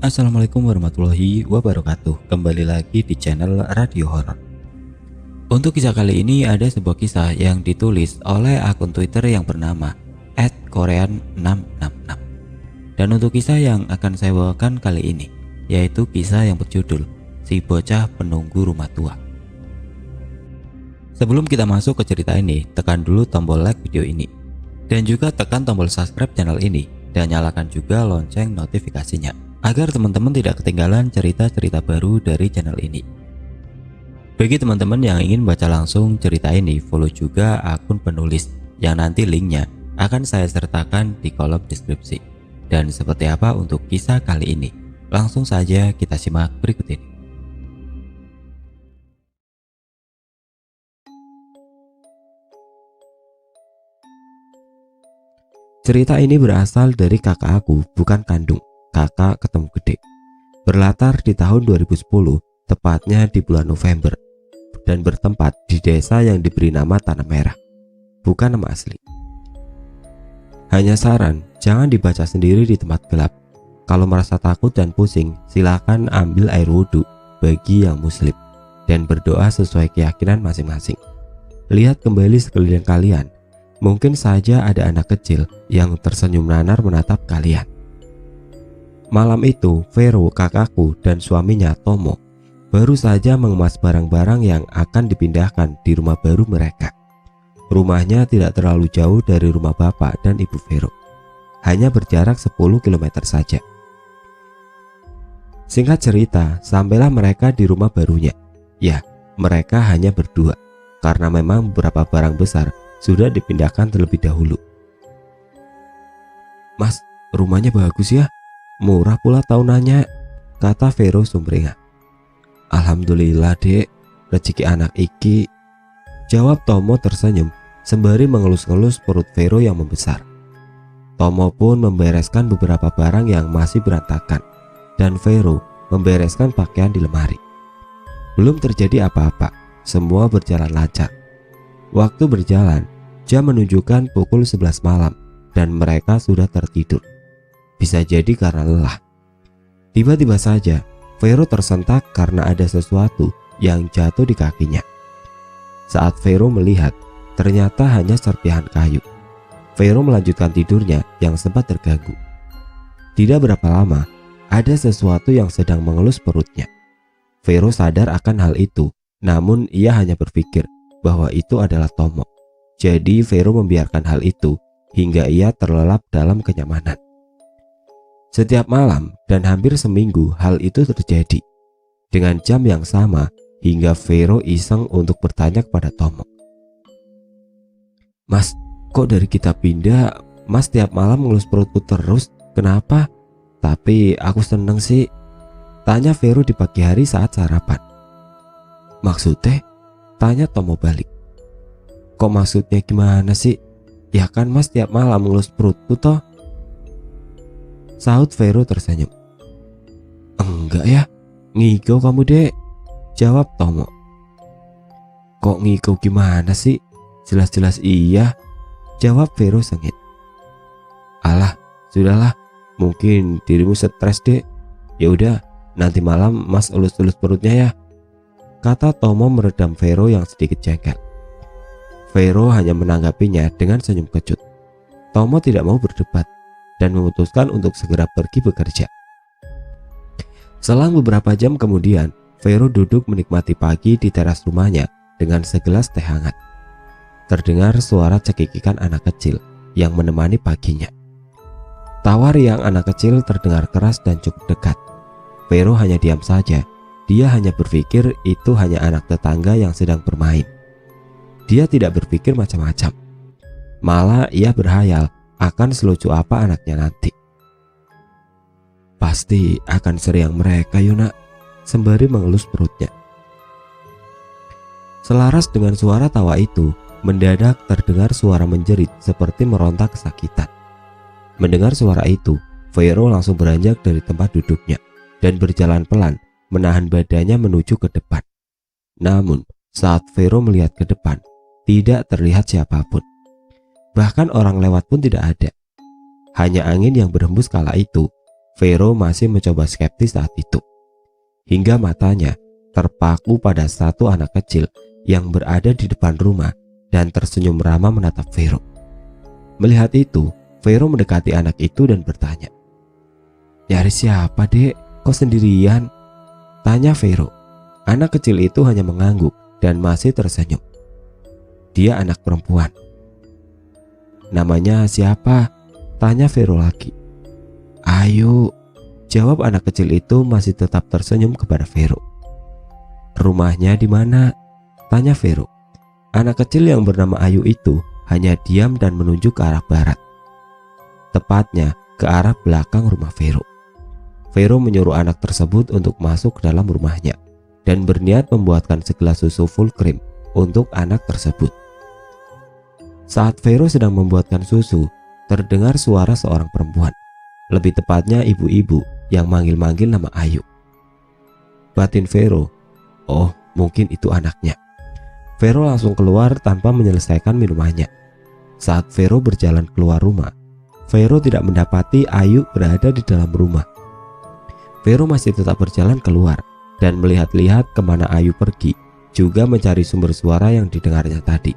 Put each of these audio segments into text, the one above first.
Assalamualaikum warahmatullahi wabarakatuh. Kembali lagi di channel Radio Horor. Untuk kisah kali ini ada sebuah kisah yang ditulis oleh akun Twitter yang bernama @korean666. Dan untuk kisah yang akan saya bawakan kali ini yaitu kisah yang berjudul Si Bocah Penunggu Rumah Tua. Sebelum kita masuk ke cerita ini, tekan dulu tombol like video ini dan juga tekan tombol subscribe channel ini dan nyalakan juga lonceng notifikasinya agar teman-teman tidak ketinggalan cerita-cerita baru dari channel ini. Bagi teman-teman yang ingin baca langsung cerita ini, follow juga akun penulis yang nanti linknya akan saya sertakan di kolom deskripsi. Dan seperti apa untuk kisah kali ini? Langsung saja kita simak berikut ini. Cerita ini berasal dari kakak aku, bukan kandung, kakak ketemu gede. Berlatar di tahun 2010, tepatnya di bulan November, dan bertempat di desa yang diberi nama Tanah Merah, bukan nama asli. Hanya saran, jangan dibaca sendiri di tempat gelap. Kalau merasa takut dan pusing, silakan ambil air wudhu bagi yang muslim dan berdoa sesuai keyakinan masing-masing. Lihat kembali sekeliling kalian. Mungkin saja ada anak kecil yang tersenyum nanar menatap kalian. Malam itu, Vero, kakakku, dan suaminya Tomo baru saja mengemas barang-barang yang akan dipindahkan di rumah baru mereka. Rumahnya tidak terlalu jauh dari rumah bapak dan ibu Vero, hanya berjarak 10 km saja. Singkat cerita, sampailah mereka di rumah barunya. Ya, mereka hanya berdua, karena memang beberapa barang besar sudah dipindahkan terlebih dahulu. "Mas, rumahnya bagus ya, murah pula tahunannya," kata Vero sumringah. "Alhamdulillah dek, rezeki anak iki," jawab Tomo tersenyum sembari mengelus-ngelus perut Vero yang membesar. Tomo pun membereskan beberapa barang yang masih berantakan dan Vero membereskan pakaian di lemari. Belum terjadi apa-apa, semua berjalan lancar. Waktu berjalan, jam menunjukkan pukul 11 malam dan mereka sudah tertidur. Bisa jadi karena lelah. Tiba-tiba saja Vero tersentak karena ada sesuatu yang jatuh di kakinya. Saat Vero melihat, ternyata hanya serpihan kayu. Vero melanjutkan tidurnya yang sempat terganggu. Tidak berapa lama, ada sesuatu yang sedang mengelus perutnya. Vero sadar akan hal itu, namun ia hanya berpikir bahwa itu adalah Tomo. Jadi Vero membiarkan hal itu hingga ia terlelap dalam kenyamanan. Setiap malam dan hampir seminggu hal itu terjadi dengan jam yang sama hingga Vero iseng untuk bertanya kepada Tomo. "Mas, kok dari kita pindah, Mas tiap malam ngelus perutku terus, kenapa? Tapi aku seneng sih," tanya Vero di pagi hari saat sarapan. "Maksudnya?" tanya Tomo balik. "Kok maksudnya gimana sih? Ya kan Mas tiap malam ngelus perutku toh," sahut Vero tersenyum. "Enggak ya, ngigau kamu dek," jawab Tomo. "Kok ngigau gimana sih? Jelas-jelas iya," jawab Vero sengit. "Alah, sudahlah, mungkin dirimu stres dek. Ya udah, nanti malam Mas elus-elus perutnya ya," kata Tomo meredam Vero yang sedikit jengkel. Vero hanya menanggapinya dengan senyum kecut. Tomo tidak mau berdebat dan memutuskan untuk segera pergi bekerja. Selang beberapa jam kemudian, Vero duduk menikmati pagi di teras rumahnya dengan segelas teh hangat. Terdengar suara cekikikan anak kecil yang menemani paginya. Tawa riang anak kecil terdengar keras dan cukup dekat. Vero hanya diam saja. Dia hanya berpikir itu hanya anak tetangga yang sedang bermain. Dia tidak berpikir macam-macam. Malah ia berhayal akan selucu apa anaknya nanti. "Pasti akan seriang mereka Yuna," sembari mengelus perutnya. Selaras dengan suara tawa itu, mendadak terdengar suara menjerit seperti meronta kesakitan. Mendengar suara itu, Vero langsung beranjak dari tempat duduknya dan berjalan pelan menahan badannya menuju ke depan. Namun saat Vero melihat ke depan, tidak terlihat siapapun. Bahkan orang lewat pun tidak ada. Hanya angin yang berhembus kala itu Vero masih mencoba skeptis saat itu. Hingga matanya terpaku pada satu anak kecil yang berada di depan rumah dan tersenyum ramah menatap Vero. Melihat itu, Vero mendekati anak itu dan bertanya, "Nyari siapa, Dek? Kok sendirian?" tanya Vero. Anak kecil itu hanya mengangguk dan masih tersenyum. "Dia anak perempuan." "Namanya siapa?" tanya Vero lagi. "Ayu," jawab anak kecil itu masih tetap tersenyum kepada Vero. "Rumahnya di mana?" tanya Vero. Anak kecil yang bernama Ayu itu hanya diam dan menunjuk ke arah barat, tepatnya ke arah belakang rumah Vero. Vero menyuruh anak tersebut untuk masuk ke dalam rumahnya dan berniat membuatkan segelas susu full cream untuk anak tersebut. Saat Vero sedang membuatkan susu, terdengar suara seorang perempuan, lebih tepatnya ibu-ibu yang manggil-manggil nama Ayu. Batin Vero, "Oh, mungkin itu anaknya." Vero langsung keluar tanpa menyelesaikan minumannya. Saat Vero berjalan keluar rumah, Vero tidak mendapati Ayu berada di dalam rumah. Vero masih tetap berjalan keluar dan melihat-lihat kemana Ayu pergi, juga mencari sumber suara yang didengarnya tadi.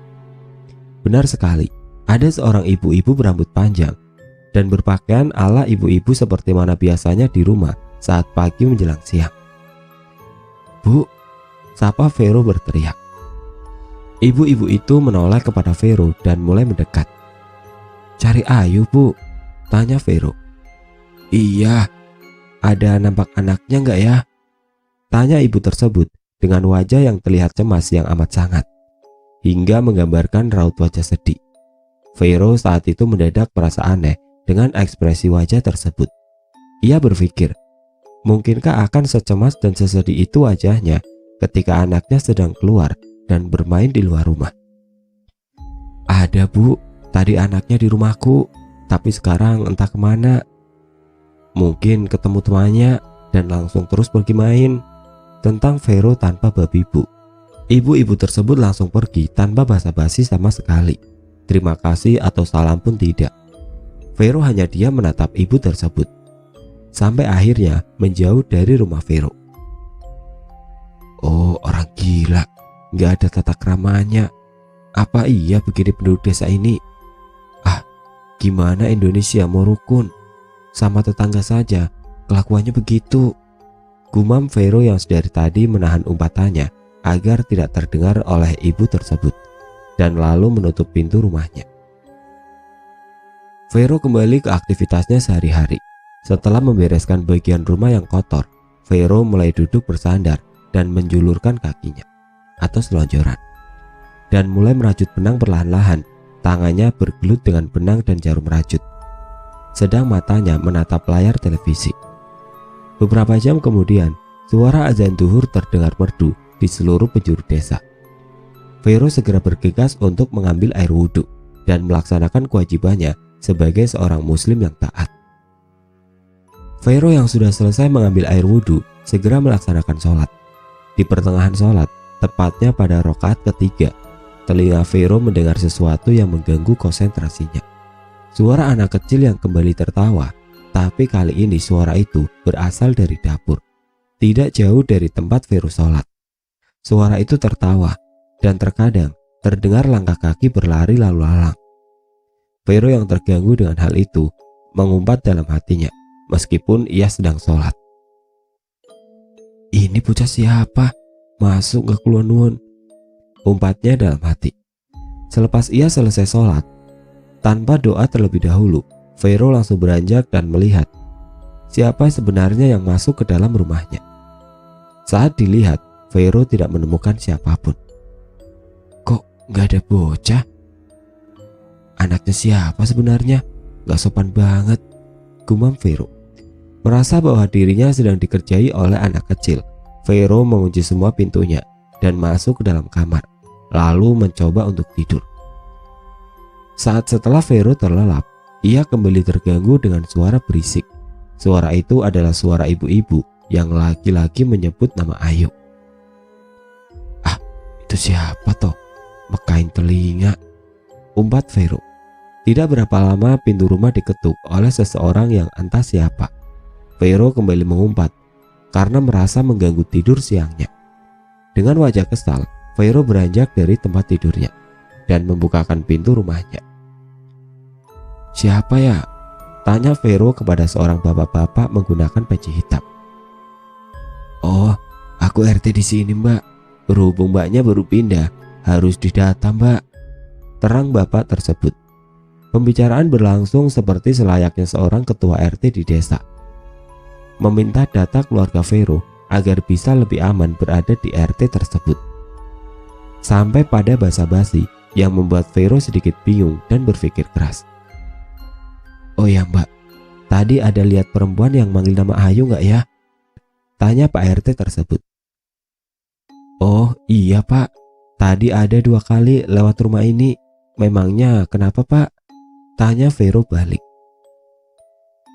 Benar sekali, ada seorang ibu-ibu berambut panjang dan berpakaian ala ibu-ibu seperti mana biasanya di rumah saat pagi menjelang siang. "Bu," sapa Vero berteriak. Ibu-ibu itu menoleh kepada Vero dan mulai mendekat. "Cari Ayu, Bu?" tanya Vero. "Iya. Ada nampak anaknya nggak ya?" tanya ibu tersebut dengan wajah yang terlihat cemas yang amat sangat, hingga menggambarkan raut wajah sedih. Vero saat itu mendadak merasa aneh dengan ekspresi wajah tersebut. Ia berpikir, mungkinkah akan secemas dan sesedih itu wajahnya ketika anaknya sedang keluar dan bermain di luar rumah. "Ada, Bu, tadi anaknya di rumahku, tapi sekarang entah kemana. Mungkin ketemu temannya dan langsung terus pergi main," tentang Vero tanpa babi bu. Ibu-ibu tersebut langsung pergi tanpa basa-basi sama sekali. Terima kasih atau salam pun tidak. Vero hanya diam menatap ibu tersebut, sampai akhirnya menjauh dari rumah Vero. "Oh, orang gila, nggak ada tata keramanya. Apa iya begini penduduk desa ini? Ah, gimana Indonesia mau rukun? Sama tetangga saja kelakuannya begitu," gumam Vero yang dari tadi menahan umpatannya agar tidak terdengar oleh ibu tersebut, dan lalu menutup pintu rumahnya. Vero kembali ke aktivitasnya sehari-hari. Setelah membereskan bagian rumah yang kotor, Vero mulai duduk bersandar dan menjulurkan kakinya atau selonjoran, dan mulai merajut benang perlahan-lahan. Tangannya bergelut dengan benang dan jarum rajut, sedang matanya menatap layar televisi. Beberapa jam kemudian, suara azan zuhur terdengar merdu di seluruh penjuru desa. Vero segera bergegas untuk mengambil air wudhu dan melaksanakan kewajibannya sebagai seorang muslim yang taat. Vero yang sudah selesai mengambil air wudhu segera melaksanakan sholat. Di pertengahan sholat, tepatnya pada rakaat ketiga, telinga Vero mendengar sesuatu yang mengganggu konsentrasinya. Suara anak kecil yang kembali tertawa, tapi kali ini suara itu berasal dari dapur, tidak jauh dari tempat Vero sholat. Suara itu tertawa dan terkadang terdengar langkah kaki berlari lalu lalang. Vero yang terganggu dengan hal itu mengumpat dalam hatinya meskipun ia sedang sholat. "Ini bocah siapa? Masuk gak keluar-nuan?" umpatnya dalam hati. Selepas ia selesai sholat, tanpa doa terlebih dahulu, Vero langsung beranjak dan melihat siapa sebenarnya yang masuk ke dalam rumahnya. Saat dilihat, Vero tidak menemukan siapapun. "Kok gak ada bocah? Anaknya siapa sebenarnya? Gak sopan banget," gumam Vero. Merasa bahwa dirinya sedang dikerjai oleh anak kecil, Vero mengunci semua pintunya dan masuk ke dalam kamar, lalu mencoba untuk tidur. Saat setelah Vero terlelap, ia kembali terganggu dengan suara berisik. Suara itu adalah suara ibu-ibu yang lagi-lagi menyebut nama Ayu. "Ah, itu siapa toh? Mekain telinga," umpat Vero. Tidak berapa lama pintu rumah diketuk oleh seseorang yang entah siapa. Vero kembali mengumpat karena merasa mengganggu tidur siangnya. Dengan wajah kesal, Vero beranjak dari tempat tidurnya dan membukakan pintu rumahnya. "Siapa ya?" tanya Vero kepada seorang bapak-bapak menggunakan peci hitam. "Oh, aku RT di sini, Mbak. Berhubung mbaknya baru pindah, harus didata, Mbak," terang bapak tersebut. Pembicaraan berlangsung seperti selayaknya seorang ketua RT di desa. Meminta data keluarga Vero agar bisa lebih aman berada di RT tersebut. Sampai pada basa-basi yang membuat Vero sedikit bingung dan berpikir keras. "Oh ya, Mbak, tadi ada lihat perempuan yang manggil nama Ayu nggak ya?" tanya Pak RT tersebut. "Oh iya, Pak, tadi ada 2 kali lewat rumah ini. Memangnya kenapa, Pak?" tanya Vero balik.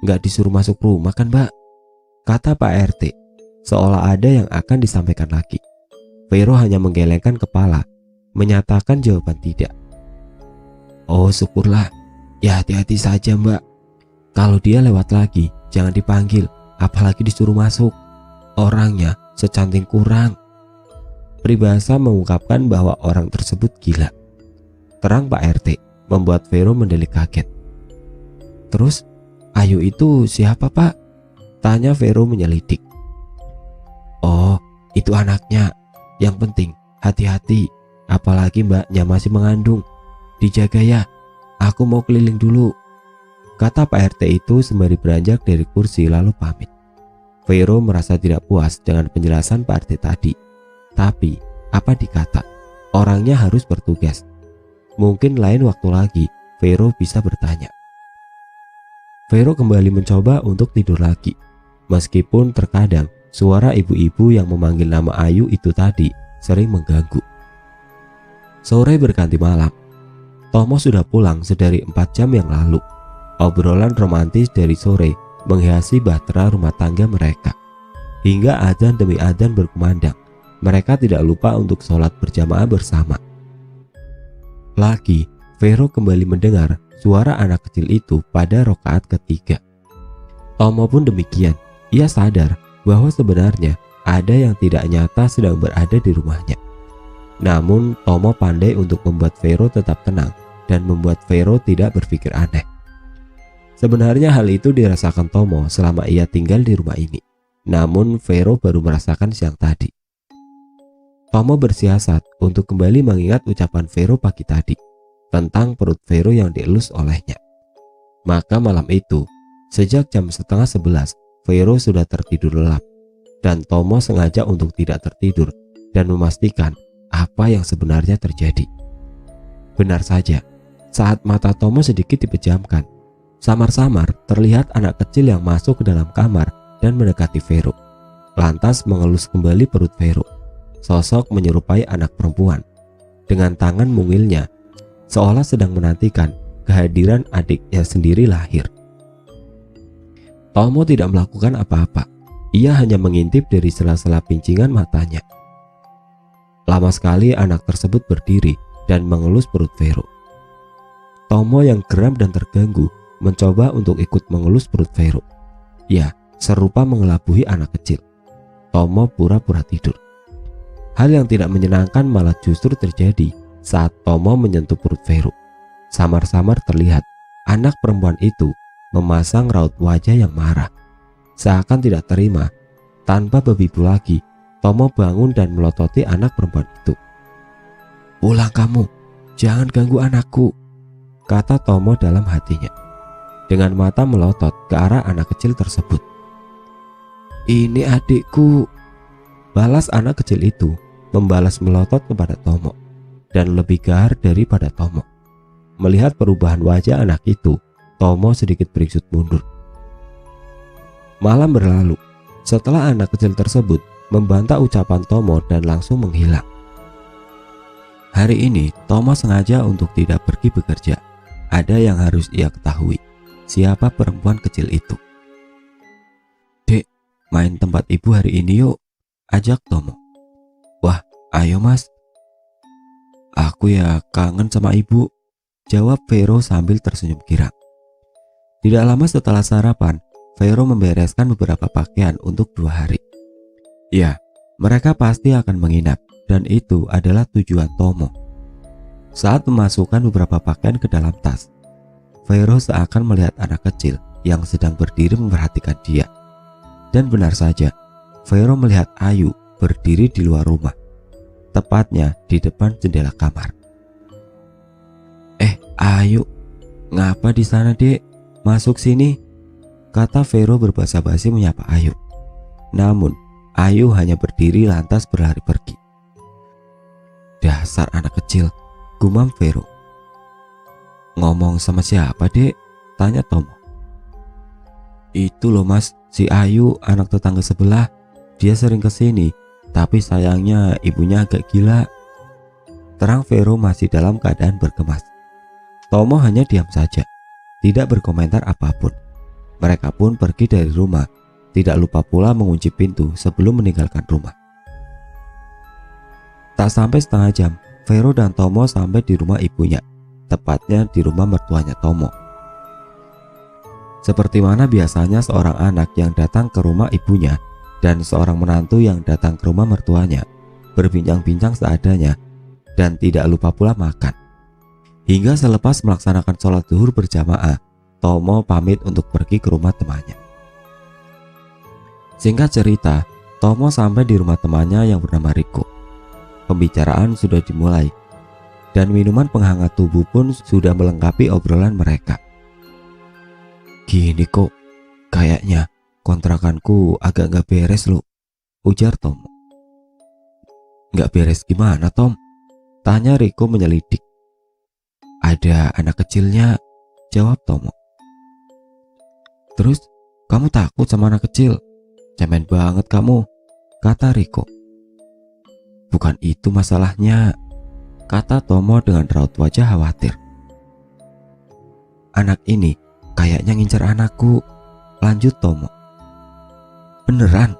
"Nggak disuruh masuk rumah kan, Mbak?" kata Pak RT, seolah ada yang akan disampaikan lagi. Vero hanya menggelengkan kepala, menyatakan jawaban tidak. "Oh syukurlah, ya hati-hati saja, Mbak. Kalau dia lewat lagi, jangan dipanggil, apalagi disuruh masuk. Orangnya secanting kurang." Peribahasa mengungkapkan bahwa orang tersebut gila. Terang Pak RT membuat Vero mendelik kaget. "Terus Ayu itu siapa, Pak?" tanya Vero menyelidik. "Oh, itu anaknya. Yang penting hati-hati, apalagi mbaknya masih mengandung. Dijaga ya, aku mau keliling dulu," kata Pak RT itu sembari beranjak dari kursi lalu pamit. Vero merasa tidak puas dengan penjelasan Pak RT tadi. Tapi apa dikata, orangnya harus bertugas. Mungkin lain waktu lagi Vero bisa bertanya. Vero kembali mencoba untuk tidur lagi. Meskipun terkadang suara ibu-ibu yang memanggil nama Ayu itu tadi sering mengganggu. Sore berganti malam. Tomo sudah pulang sedari 4 jam yang lalu. Obrolan romantis dari sore menghiasi bahtera rumah tangga mereka. Hingga adzan demi adzan berkumandang, mereka tidak lupa untuk sholat berjamaah bersama. Lagi, Vero kembali mendengar suara anak kecil itu pada rakaat ketiga. Tomo pun demikian. Ia sadar bahwa sebenarnya ada yang tidak nyata sedang berada di rumahnya. Namun Tomo pandai untuk membuat Vero tetap tenang dan membuat Vero tidak berpikir aneh. Sebenarnya hal itu dirasakan Tomo selama ia tinggal di rumah ini. Namun Vero baru merasakan siang tadi. Tomo bersiasat untuk kembali mengingat ucapan Vero pagi tadi tentang perut Vero yang dielus olehnya. Maka malam itu, sejak jam setengah 11, Vero sudah tertidur lelap. Dan Tomo sengaja untuk tidak tertidur dan memastikan apa yang sebenarnya terjadi. Benar saja, saat mata Tomo sedikit dipejamkan, samar-samar terlihat anak kecil yang masuk ke dalam kamar dan mendekati Vero. Lantas mengelus kembali perut Vero. Sosok menyerupai anak perempuan. Dengan tangan mungilnya, seolah sedang menantikan kehadiran adiknya sendiri lahir. Tomo tidak melakukan apa-apa. Ia hanya mengintip dari sela-sela pincingan matanya. Lama sekali anak tersebut berdiri dan mengelus perut Vero. Tomo yang geram dan terganggu mencoba untuk ikut mengelus perut Vero. Ya, serupa mengelabuhi anak kecil. Tomo pura-pura tidur. Hal yang tidak menyenangkan malah justru terjadi saat Tomo menyentuh perut Vero. Samar-samar terlihat anak perempuan itu memasang raut wajah yang marah. Seakan tidak terima, tanpa berbibu lagi, Tomo bangun dan melototi anak perempuan itu. "Pulang kamu, jangan ganggu anakku," kata Tomo dalam hatinya. Dengan mata melotot ke arah anak kecil tersebut. "Ini adikku," balas anak kecil itu, membalas melotot kepada Tomo dan lebih gahar daripada Tomo. Melihat perubahan wajah anak itu, Tomo sedikit beringsut mundur. Malam berlalu. Setelah anak kecil tersebut membantah ucapan Tomo dan langsung menghilang. Hari ini Tomo sengaja untuk tidak pergi bekerja. Ada yang harus ia ketahui. Siapa perempuan kecil itu? "Dek, main tempat ibu hari ini yuk," ajak Tomo. "Wah, ayo mas." "Aku ya kangen sama ibu," jawab Vero sambil tersenyum girang. Tidak lama setelah sarapan, Vero membereskan beberapa pakaian untuk 2 hari. Ya, mereka pasti akan menginap dan itu adalah tujuan Tomo. Saat memasukkan beberapa pakaian ke dalam tas, Vero seakan melihat anak kecil yang sedang berdiri memperhatikan dia. Dan benar saja, Vero melihat Ayu berdiri di luar rumah, tepatnya di depan jendela kamar. Ayu, ngapa di sana, Dek? Masuk sini, kata Vero berbahasa basi menyapa Ayu. Namun, Ayu hanya berdiri lantas berlari pergi. Dasar anak kecil, gumam Vero. Ngomong sama siapa, Dek? Tanya Tomo. Itu loh Mas, si Ayu, anak tetangga sebelah. Dia sering kesini, tapi sayangnya ibunya agak gila. Terang Vero masih dalam keadaan bergemas. Tomo hanya diam saja, tidak berkomentar apapun. Mereka pun pergi dari rumah, tidak lupa pula mengunci pintu sebelum meninggalkan rumah. Tak sampai setengah jam, Vero dan Tomo sampai di rumah ibunya, tepatnya di rumah mertuanya Tomo. Seperti mana biasanya seorang anak yang datang ke rumah ibunya dan seorang menantu yang datang ke rumah mertuanya, berbincang-bincang seadanya dan tidak lupa pula makan. Hingga selepas melaksanakan sholat zuhur berjamaah, Tomo pamit untuk pergi ke rumah temannya. Singkat cerita, Tomo sampai di rumah temannya yang bernama Riko. Pembicaraan sudah dimulai dan minuman penghangat tubuh pun sudah melengkapi obrolan mereka. Gini kok, kayaknya kontrakanku agak gak beres loh, ujar Tomo. Gak beres gimana, Tom? Tanya Riko menyelidik. Ada anak kecilnya, jawab Tomo. Terus kamu takut sama anak kecil? Cemen banget kamu, kata Riko. Bukan itu masalahnya, kata Tomo dengan raut wajah khawatir. Anak ini kayaknya ngincar anakku, lanjut Tomo. Beneran?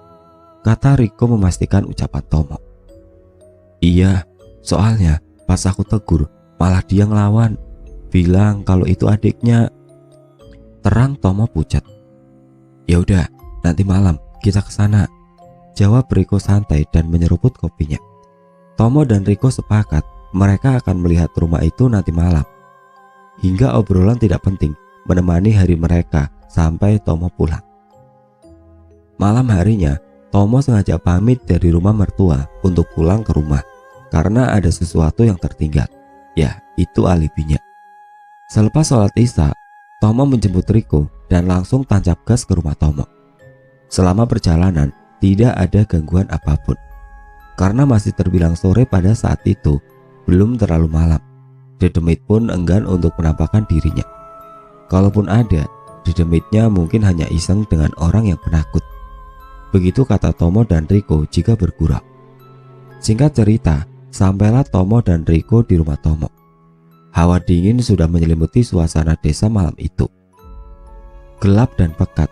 Kata Riko memastikan ucapan Tomo. Iya, soalnya pas aku tegur malah dia ngelawan, bilang kalau itu adiknya. Terang Tomo pucat. Ya udah, nanti malam kita ke sana, jawab Riko santai dan menyeruput kopinya. Tomo dan Riko sepakat mereka akan melihat rumah itu nanti malam. Hingga obrolan tidak penting menemani hari mereka sampai Tomo pulang. Malam harinya, Tomo sengaja pamit dari rumah mertua untuk pulang ke rumah karena ada sesuatu yang tertinggal. Ya, itu alibinya. Selepas sholat isya, Tomo menjemput Riko dan langsung tancap gas ke rumah Tomo. Selama perjalanan, tidak ada gangguan apapun. Karena masih terbilang sore pada saat itu, belum terlalu malam. Dedemit pun enggan untuk menampakkan dirinya. Kalaupun ada, Dedemitnya mungkin hanya iseng dengan orang yang penakut. Begitu kata Tomo dan Riko jika bergurau. Singkat cerita, sampailah Tomo dan Riko di rumah Tomo. Hawa dingin sudah menyelimuti suasana desa malam itu. Gelap dan pekat,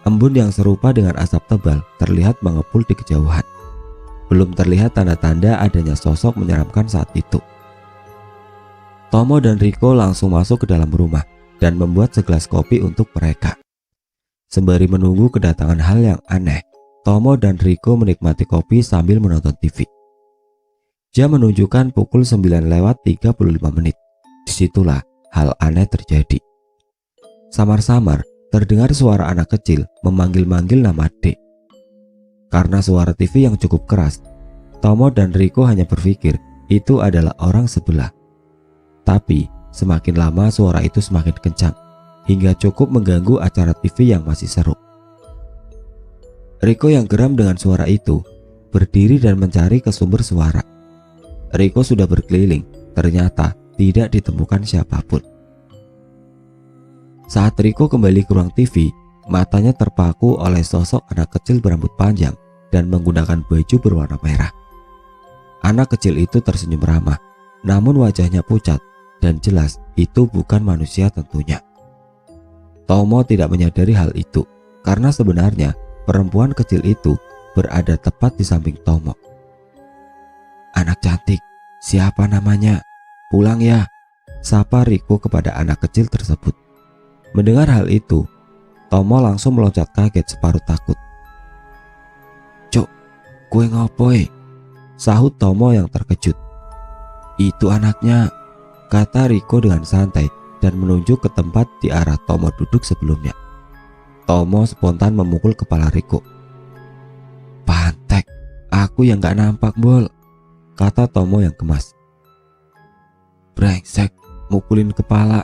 embun yang serupa dengan asap tebal terlihat mengepul di kejauhan. Belum terlihat tanda-tanda adanya sosok menyeramkan saat itu. Tomo dan Riko langsung masuk ke dalam rumah dan membuat segelas kopi untuk mereka. Sembari menunggu kedatangan hal yang aneh, Tomo dan Riko menikmati kopi sambil menonton TV. Jam menunjukkan pukul 9:35. Disitulah hal aneh terjadi. Samar-samar terdengar suara anak kecil memanggil-manggil nama Dek. Karena suara TV yang cukup keras, Tomo dan Riko hanya berpikir itu adalah orang sebelah. Tapi semakin lama suara itu semakin kencang hingga cukup mengganggu acara TV yang masih seru. Riko yang geram dengan suara itu berdiri dan mencari ke sumber suara. Riko sudah berkeliling, ternyata tidak ditemukan siapapun. Saat Riko kembali ke ruang TV, matanya terpaku oleh sosok anak kecil berambut panjang dan menggunakan baju berwarna merah. Anak kecil itu tersenyum ramah, namun wajahnya pucat dan jelas itu bukan manusia tentunya. Tomo tidak menyadari hal itu karena sebenarnya perempuan kecil itu berada tepat di samping Tomo. Anak cantik, siapa namanya? Pulang ya, sapa Riko kepada anak kecil tersebut. Mendengar hal itu, Tomo langsung meloncat kaget separuh takut. "Cok, kue ngopoi?" sahut Tomo yang terkejut. "Itu anaknya," kata Riko dengan santai dan menunjuk ke tempat di arah Tomo duduk sebelumnya. Tomo spontan memukul kepala Riko. "Pantek, aku yang gak nampak bol," kata Tomo yang gemas. "Brengsek, mukulin kepala.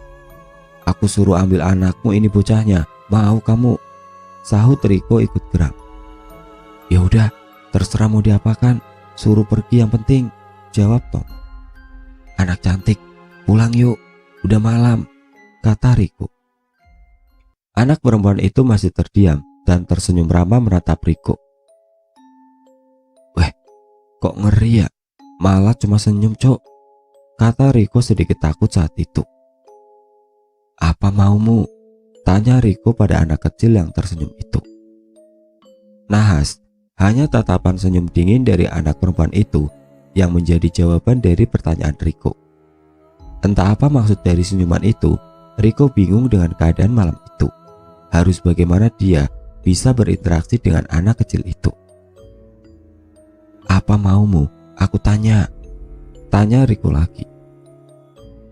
Aku suruh ambil anakmu, ini bocahnya. Mau kamu?" sahut Riko ikut geram. "Ya udah, terserah mau diapakan, suruh pergi yang penting," jawab Tomo. "Anak cantik, pulang yuk, udah malam," kata Riko. Anak perempuan itu masih terdiam dan tersenyum ramah menatap Riko. "Weh, kok ngeri ya? Malah cuma senyum, Cok," kata Riko sedikit takut saat itu. "Apa maumu?" tanya Riko pada anak kecil yang tersenyum itu. Nahas, hanya tatapan senyum dingin dari anak perempuan itu yang menjadi jawaban dari pertanyaan Riko. Entah apa maksud dari senyuman itu, Riko bingung dengan keadaan malam itu. Harus bagaimana dia bisa berinteraksi dengan anak kecil itu. "Apa maumu? Aku tanya," tanya Riko lagi.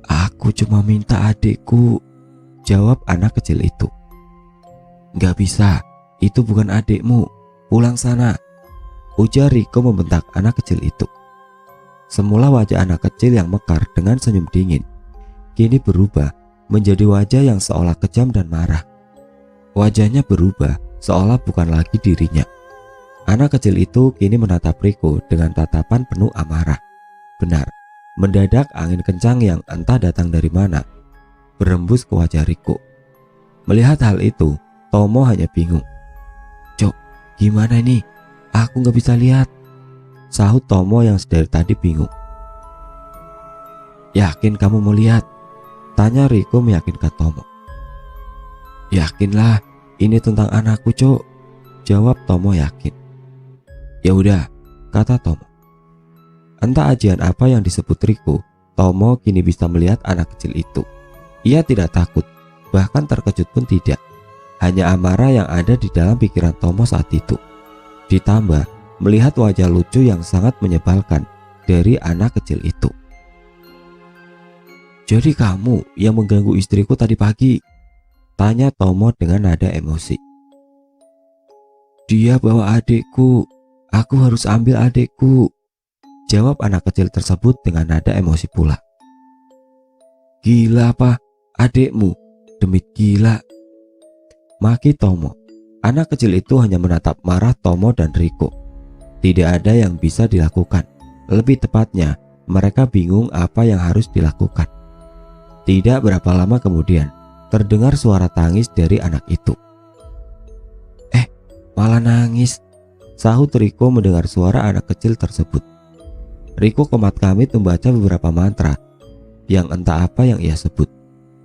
"Aku cuma minta adikku," jawab anak kecil itu. "Gak bisa, itu bukan adikmu, pulang sana," ujar Riko membentak anak kecil itu. Semula wajah anak kecil yang mekar dengan senyum dingin kini berubah menjadi wajah yang seolah kejam dan marah. Wajahnya berubah seolah bukan lagi dirinya. Anak kecil itu kini menatap Riko dengan tatapan penuh amarah. Benar, mendadak angin kencang yang entah datang dari mana berembus ke wajah Riko. Melihat hal itu, Tomo hanya bingung. "Cok, gimana ini? Aku gak bisa lihat," sahut Tomo yang sedari tadi bingung. "Yakin kamu mau lihat?" tanya Riko meyakinkan Tomo. "Yakinlah, ini tentang anakku, Cok," jawab Tomo yakin. "Ya udah," kata Tomo. Entah ajian apa yang disebut Riko, Tomo kini bisa melihat anak kecil itu. Ia tidak takut, bahkan terkejut pun tidak. Hanya amarah yang ada di dalam pikiran Tomo saat itu. Ditambah melihat wajah lucu yang sangat menyebalkan dari anak kecil itu. "Jadi kamu yang mengganggu istriku tadi pagi?" tanya Tomo dengan nada emosi. "Dia bawa adikku, aku harus ambil adikku," jawab anak kecil tersebut dengan nada emosi pula. "Gila apa? Adikmu? Demit gila," maki Tomo. Anak kecil itu hanya menatap marah Tomo dan Riko. Tidak ada yang bisa dilakukan. Lebih tepatnya, mereka bingung apa yang harus dilakukan. Tidak berapa lama kemudian, terdengar suara tangis dari anak itu. Malah nangis," sahut Riko mendengar suara anak kecil tersebut. Riko komat-kamit membaca beberapa mantra yang entah apa yang ia sebut.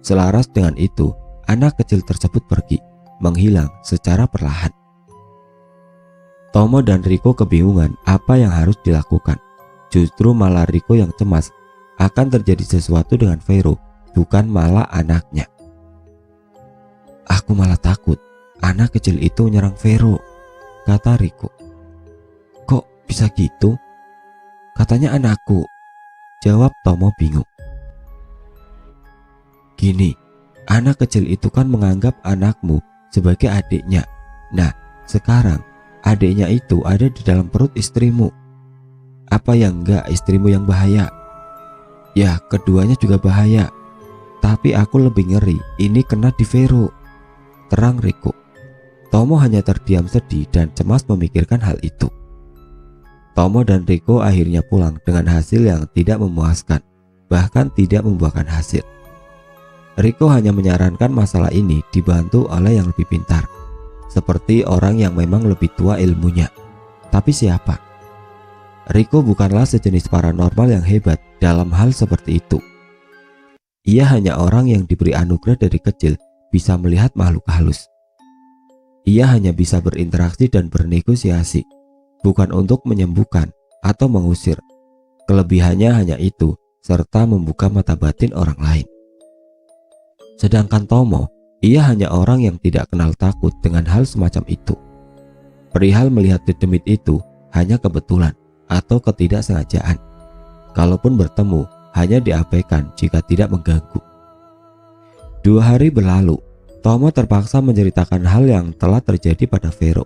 Selaras dengan itu, anak kecil tersebut pergi, menghilang secara perlahan. Tomo dan Riko kebingungan apa yang harus dilakukan. Justru malah Riko yang cemas akan terjadi sesuatu dengan Vero, bukan malah anaknya. "Aku malah takut anak kecil itu nyerang Vero," kata Riko. "Kok bisa gitu? Katanya anakku," jawab Tomo bingung. "Gini, anak kecil itu kan menganggap anakmu sebagai adiknya. Nah, sekarang adiknya itu ada di dalam perut istrimu. Apa yang enggak istrimu yang bahaya? Ya, keduanya juga bahaya. Tapi aku lebih ngeri ini kena di Vero," terang Riko. Tomo hanya terdiam sedih dan cemas memikirkan hal itu. Tomo dan Riko akhirnya pulang dengan hasil yang tidak memuaskan, bahkan tidak membuahkan hasil. Riko hanya menyarankan masalah ini dibantu oleh yang lebih pintar, seperti orang yang memang lebih tua ilmunya. Tapi siapa? Riko bukanlah sejenis paranormal yang hebat dalam hal seperti itu. Ia hanya orang yang diberi anugerah dari kecil bisa melihat makhluk halus. Ia hanya bisa berinteraksi dan bernegosiasi, bukan untuk menyembuhkan atau mengusir. Kelebihannya hanya itu, serta membuka mata batin orang lain. Sedangkan Tomo Ia hanya orang yang tidak kenal takut dengan hal semacam itu. Perihal melihat dedemit itu hanya kebetulan atau ketidaksengajaan. Kalaupun bertemu, hanya diabaikan jika tidak mengganggu. 2 hari berlalu, Tomo terpaksa menceritakan hal yang telah terjadi pada Vero.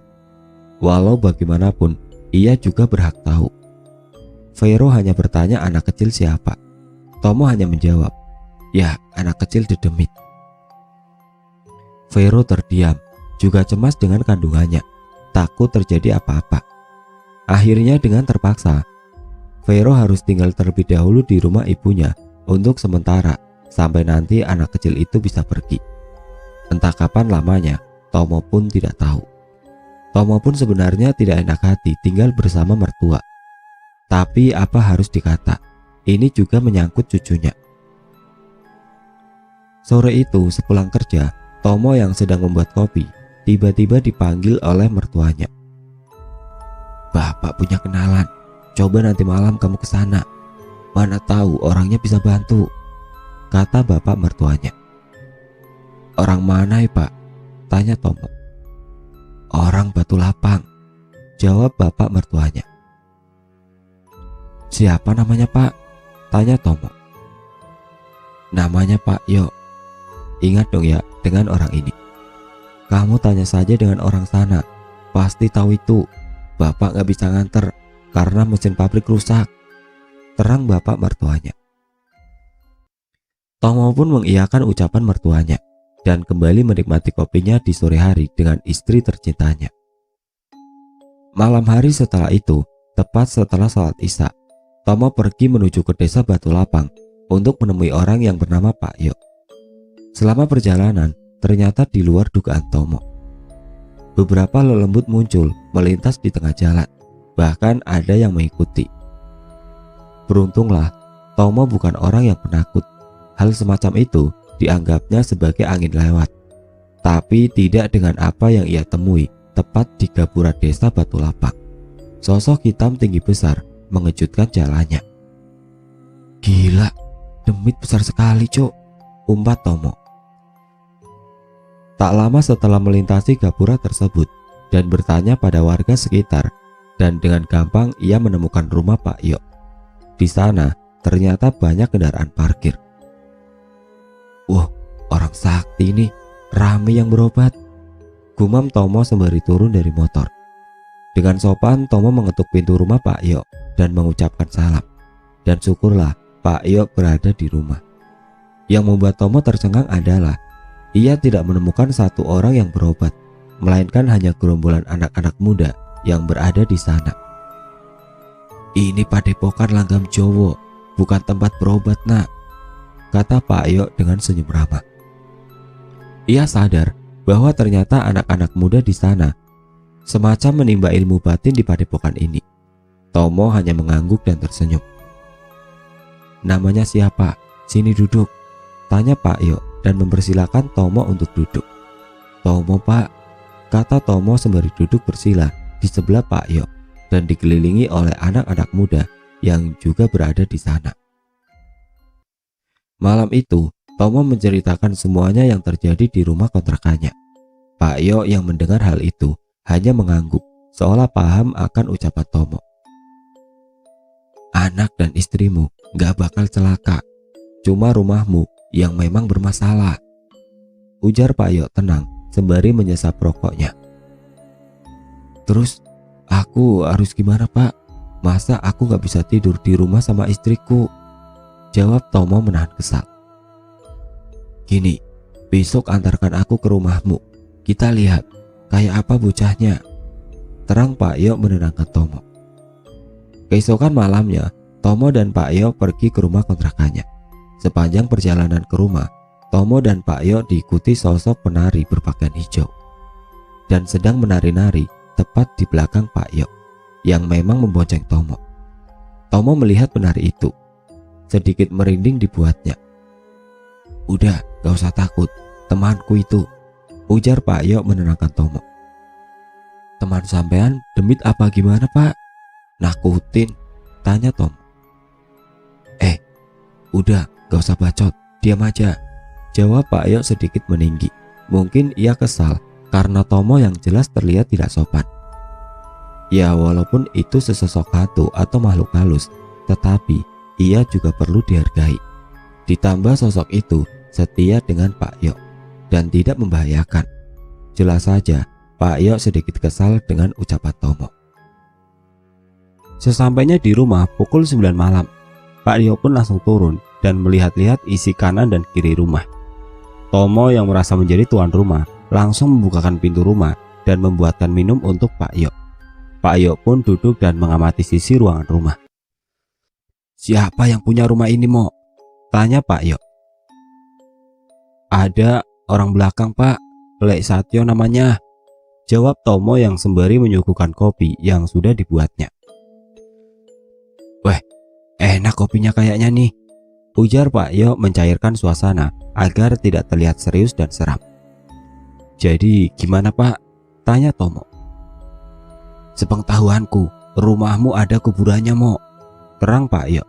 Walau bagaimanapun, ia juga berhak tahu. Vero hanya bertanya anak kecil siapa. Tomo hanya menjawab, "Ya, anak kecil dedemit." Vero terdiam, juga cemas dengan kandungannya, takut terjadi apa-apa. Akhirnya dengan terpaksa, Vero harus tinggal terlebih dahulu di rumah ibunya untuk sementara sampai nanti anak kecil itu bisa pergi. Entah kapan lamanya, Tomo pun tidak tahu. Tomo pun sebenarnya tidak enak hati tinggal bersama mertua. Tapi apa harus dikata, ini juga menyangkut cucunya. Sore itu sepulang kerja, Tomo yang sedang membuat kopi tiba-tiba dipanggil oleh mertuanya. "Bapak punya kenalan, coba nanti malam kamu ke sana. Mana tahu orangnya bisa bantu," kata bapak mertuanya. "Orang mana ya, Pak?" tanya Tomo. "Orang Batu Lapang," jawab bapak mertuanya. "Siapa namanya, Pak?" tanya Tomo. "Namanya Pak Yo. Ingat dong ya dengan orang ini. Kamu tanya saja dengan orang sana, pasti tahu itu. Bapak gak bisa nganter karena mesin pabrik rusak," terang bapak mertuanya. Tomo pun mengiyakan ucapan mertuanya dan kembali menikmati kopinya di sore hari dengan istri tercintanya. Malam hari setelah itu, tepat setelah sholat Isya, Tomo pergi menuju ke desa Batu Lapang untuk menemui orang yang bernama Pak Yo. Selama perjalanan, ternyata di luar dugaan Tomo. Beberapa lelembut muncul melintas di tengah jalan, bahkan ada yang mengikuti. Beruntunglah, Tomo bukan orang yang penakut. Hal semacam itu dianggapnya sebagai angin lewat, tapi tidak dengan apa yang ia temui tepat di gapura desa Batu Lapang. Sosok hitam tinggi besar mengejutkan jalannya. "Gila, demit besar sekali, Cok," umpat Tomo. Tak lama setelah melintasi gapura tersebut dan bertanya pada warga sekitar, dan dengan gampang ia menemukan rumah Pak Yo. Di sana ternyata banyak kendaraan parkir. "Wah, orang sakti ini, rame yang berobat," gumam Tomo sembari turun dari motor. Dengan sopan, Tomo mengetuk pintu rumah Pak Yo dan mengucapkan salam. Dan syukurlah Pak Yo berada di rumah. Yang membuat Tomo tercengang adalah ia tidak menemukan satu orang yang berobat, melainkan hanya gerombolan anak-anak muda yang berada di sana. "Ini padepokan Langgam Jowo, bukan tempat berobat, Nak," kata Pak Yo dengan senyum ramah. Ia sadar bahwa ternyata anak-anak muda di sana semacam menimba ilmu batin di padepokan ini. Tomo hanya mengangguk dan tersenyum. "Namanya siapa? Sini duduk," tanya Pak Yo dan mempersilahkan Tomo untuk duduk. "Tomo, Pak," kata Tomo sembari duduk bersila di sebelah Pak Yo dan dikelilingi oleh anak-anak muda yang juga berada di sana. Malam itu, Tomo menceritakan semuanya yang terjadi di rumah kontrakannya. Pak Yo yang mendengar hal itu hanya mengangguk, seolah paham akan ucapan Tomo. "Anak dan istrimu gak bakal celaka, cuma rumahmu yang memang bermasalah," ujar Pak Yo tenang sembari menyesap rokoknya. "Terus aku harus gimana, Pak? Masa aku gak bisa tidur di rumah sama istriku?" jawab Tomo menahan kesal. "Gini, besok antarkan aku ke rumahmu. Kita lihat kayak apa bocahnya," terang Pak Yo menenangkan Tomo. Keesokan malamnya, Tomo dan Pak Yo pergi ke rumah kontrakannya. Sepanjang perjalanan ke rumah, Tomo dan Pak Yo diikuti sosok penari berpakaian hijau dan sedang menari-nari tepat di belakang Pak Yo yang memang membonceng Tomo. Tomo melihat penari itu, sedikit merinding dibuatnya. "Udah, gak usah takut, temanku itu," ujar Pak Yo menenangkan Tomo. "Teman sampean demit apa gimana, Pak? Nakutin?" tanya Tomo. Udah, gak usah bacot, diam aja," jawab Pak Yo sedikit meninggi. Mungkin ia kesal karena Tomo yang jelas terlihat tidak sopan. Ya walaupun itu sesosok hantu atau makhluk halus, tetapi ia juga perlu dihargai. Ditambah sosok itu setia dengan Pak Yok dan tidak membahayakan. Jelas saja Pak Yok sedikit kesal dengan ucapan Tomo. Sesampainya di rumah pukul 9 malam, Pak Yok pun langsung turun dan melihat-lihat isi kanan dan kiri rumah. Tomo yang merasa menjadi tuan rumah langsung membukakan pintu rumah dan membuatkan minum untuk Pak Yok. Pak Yok pun duduk dan mengamati sisi ruangan rumah. "Siapa yang punya rumah ini, Mo?" tanya Pak Yok. "Ada orang belakang, Pak. Lek Satyo namanya," jawab Tomo yang sembari menyuguhkan kopi yang sudah dibuatnya. "Weh, enak kopinya kayaknya nih," ujar Pak Yok mencairkan suasana agar tidak terlihat serius dan seram. "Jadi gimana, Pak?" tanya Tomo. "Sepengetahuanku, rumahmu ada kuburannya, Mo," terang Pak Yok.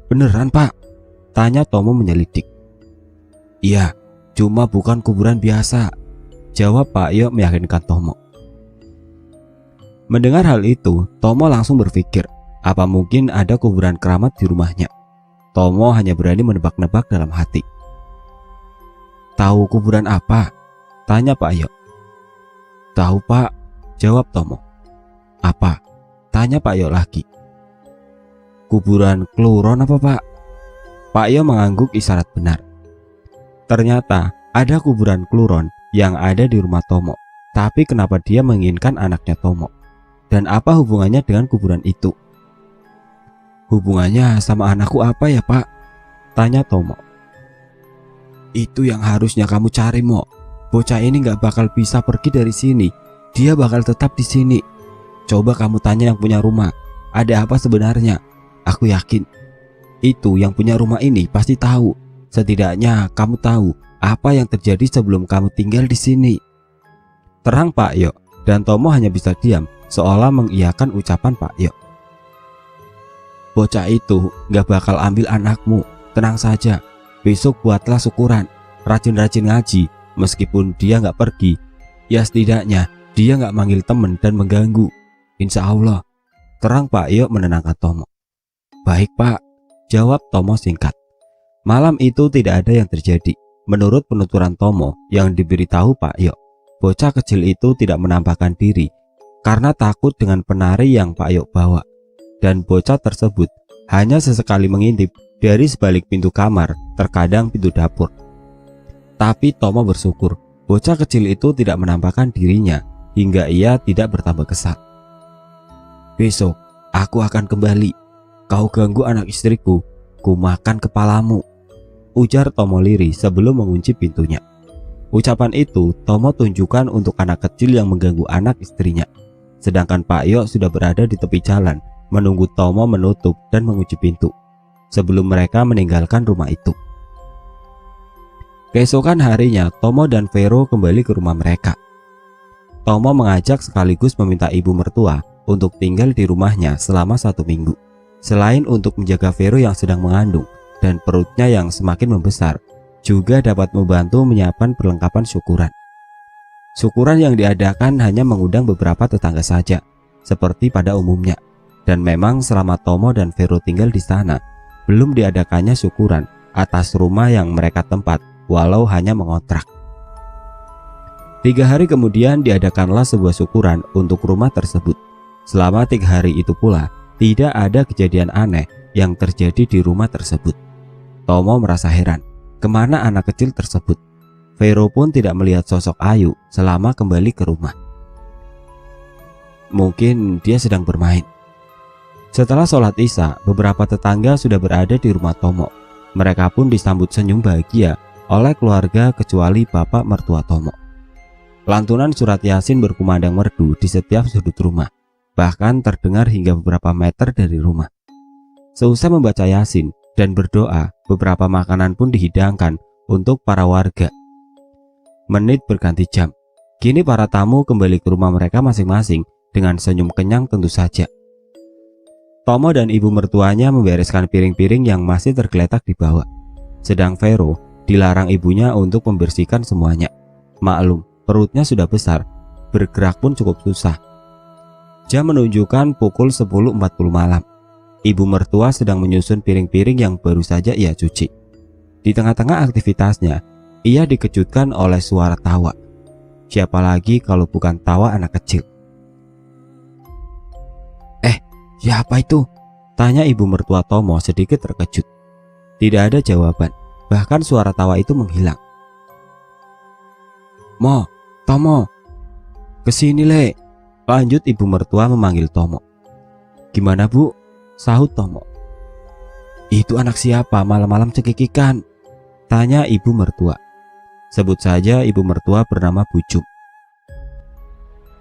"Beneran, Pak?" tanya Tomo menyelidik. "Iya, cuma bukan kuburan biasa," jawab Pak Yok meyakinkan Tomo. Mendengar hal itu, Tomo langsung berpikir, apa mungkin ada kuburan keramat di rumahnya. Tomo hanya berani menebak-nebak dalam hati. "Tahu kuburan apa?" tanya Pak Yok. "Tahu, Pak," jawab Tomo. "Apa?" tanya Pak Yok lagi. "Kuburan Kluron apa, Pak?" Pak Yok mengangguk isyarat benar. Ternyata ada kuburan Kluron yang ada di rumah Tomo. Tapi kenapa dia menginginkan anaknya Tomo? Dan apa hubungannya dengan kuburan itu? "Hubungannya sama anakku apa ya, Pak?" tanya Tomo. "Itu yang harusnya kamu cari, Mo. Bocah ini gak bakal bisa pergi dari sini. Dia bakal tetap di sini. Coba kamu tanya yang punya rumah, ada apa sebenarnya? Aku yakin itu yang punya rumah ini pasti tahu. Setidaknya kamu tahu apa yang terjadi sebelum kamu tinggal di sini," terang Pak Yok, dan Tomo hanya bisa diam seolah mengiyakan ucapan Pak Yok. "Bocah itu gak bakal ambil anakmu. Tenang saja. Besok buatlah syukuran, rajin-rajin ngaji. Meskipun dia gak pergi, ya setidaknya dia gak manggil temen dan mengganggu. Insya Allah," terang Pak Yok menenangkan Tomo. "Baik, Pak," jawab Tomo singkat. Malam itu tidak ada yang terjadi. Menurut penuturan Tomo yang diberitahu Pak Yok, bocah kecil itu tidak menampakkan diri karena takut dengan penari yang Pak Yok bawa. Dan bocah tersebut hanya sesekali mengintip dari sebalik pintu kamar, terkadang pintu dapur. Tapi Tomo bersyukur bocah kecil itu tidak menampakkan dirinya hingga ia tidak bertambah kesal. "Besok aku akan kembali. Kau ganggu anak istriku, ku makan kepalamu," ujar Tomo lirih sebelum mengunci pintunya. Ucapan itu Tomo tunjukkan untuk anak kecil yang mengganggu anak istrinya. Sedangkan Pak Yok sudah berada di tepi jalan menunggu Tomo menutup dan mengunci pintu sebelum mereka meninggalkan rumah itu. Keesokan harinya, Tomo dan Vero kembali ke rumah mereka. Tomo mengajak sekaligus meminta ibu mertua untuk tinggal di rumahnya selama 1 minggu. Selain untuk menjaga Vero yang sedang mengandung dan perutnya yang semakin membesar, juga dapat membantu menyiapkan perlengkapan syukuran. Syukuran yang diadakan hanya mengundang beberapa tetangga saja, seperti pada umumnya. Dan memang selama Tomo dan Vero tinggal di sana, belum diadakannya syukuran atas rumah yang mereka tempat, walau hanya mengontrak. 3 hari kemudian diadakanlah sebuah syukuran untuk rumah tersebut. Selama 3 hari itu pula, tidak ada kejadian aneh yang terjadi di rumah tersebut. Tomo merasa heran, kemana anak kecil tersebut? Vero pun tidak melihat sosok Ayu selama kembali ke rumah. Mungkin dia sedang bermain. Setelah sholat isya, beberapa tetangga sudah berada di rumah Tomo. Mereka pun disambut senyum bahagia oleh keluarga kecuali bapak mertua Tomo. Lantunan surat Yasin berkumandang merdu di setiap sudut rumah, bahkan terdengar hingga beberapa meter dari rumah. Seusai membaca Yasin dan berdoa, beberapa makanan pun dihidangkan untuk para warga. Menit berganti jam. Kini para tamu kembali ke rumah mereka masing-masing dengan senyum kenyang tentu saja. Tomo dan ibu mertuanya membereskan piring-piring yang masih tergeletak di bawah. Sedang Vero dilarang ibunya untuk membersihkan semuanya. Maklum, perutnya sudah besar, bergerak pun cukup susah. Jam menunjukkan pukul 10.40 malam. Ibu mertua sedang menyusun piring-piring yang baru saja ia cuci. Di tengah-tengah aktivitasnya, ia dikejutkan oleh suara tawa. Siapa lagi kalau bukan tawa anak kecil. Siapa itu? Tanya ibu mertua Tomo sedikit terkejut. Tidak ada jawaban, bahkan suara tawa itu menghilang. Tomo, kesini le. Lanjut ibu mertua memanggil Tomo. Gimana bu? Sahut Tomo. Itu anak siapa malam-malam cekikikan? Tanya ibu mertua. Sebut saja ibu mertua bernama Bucum.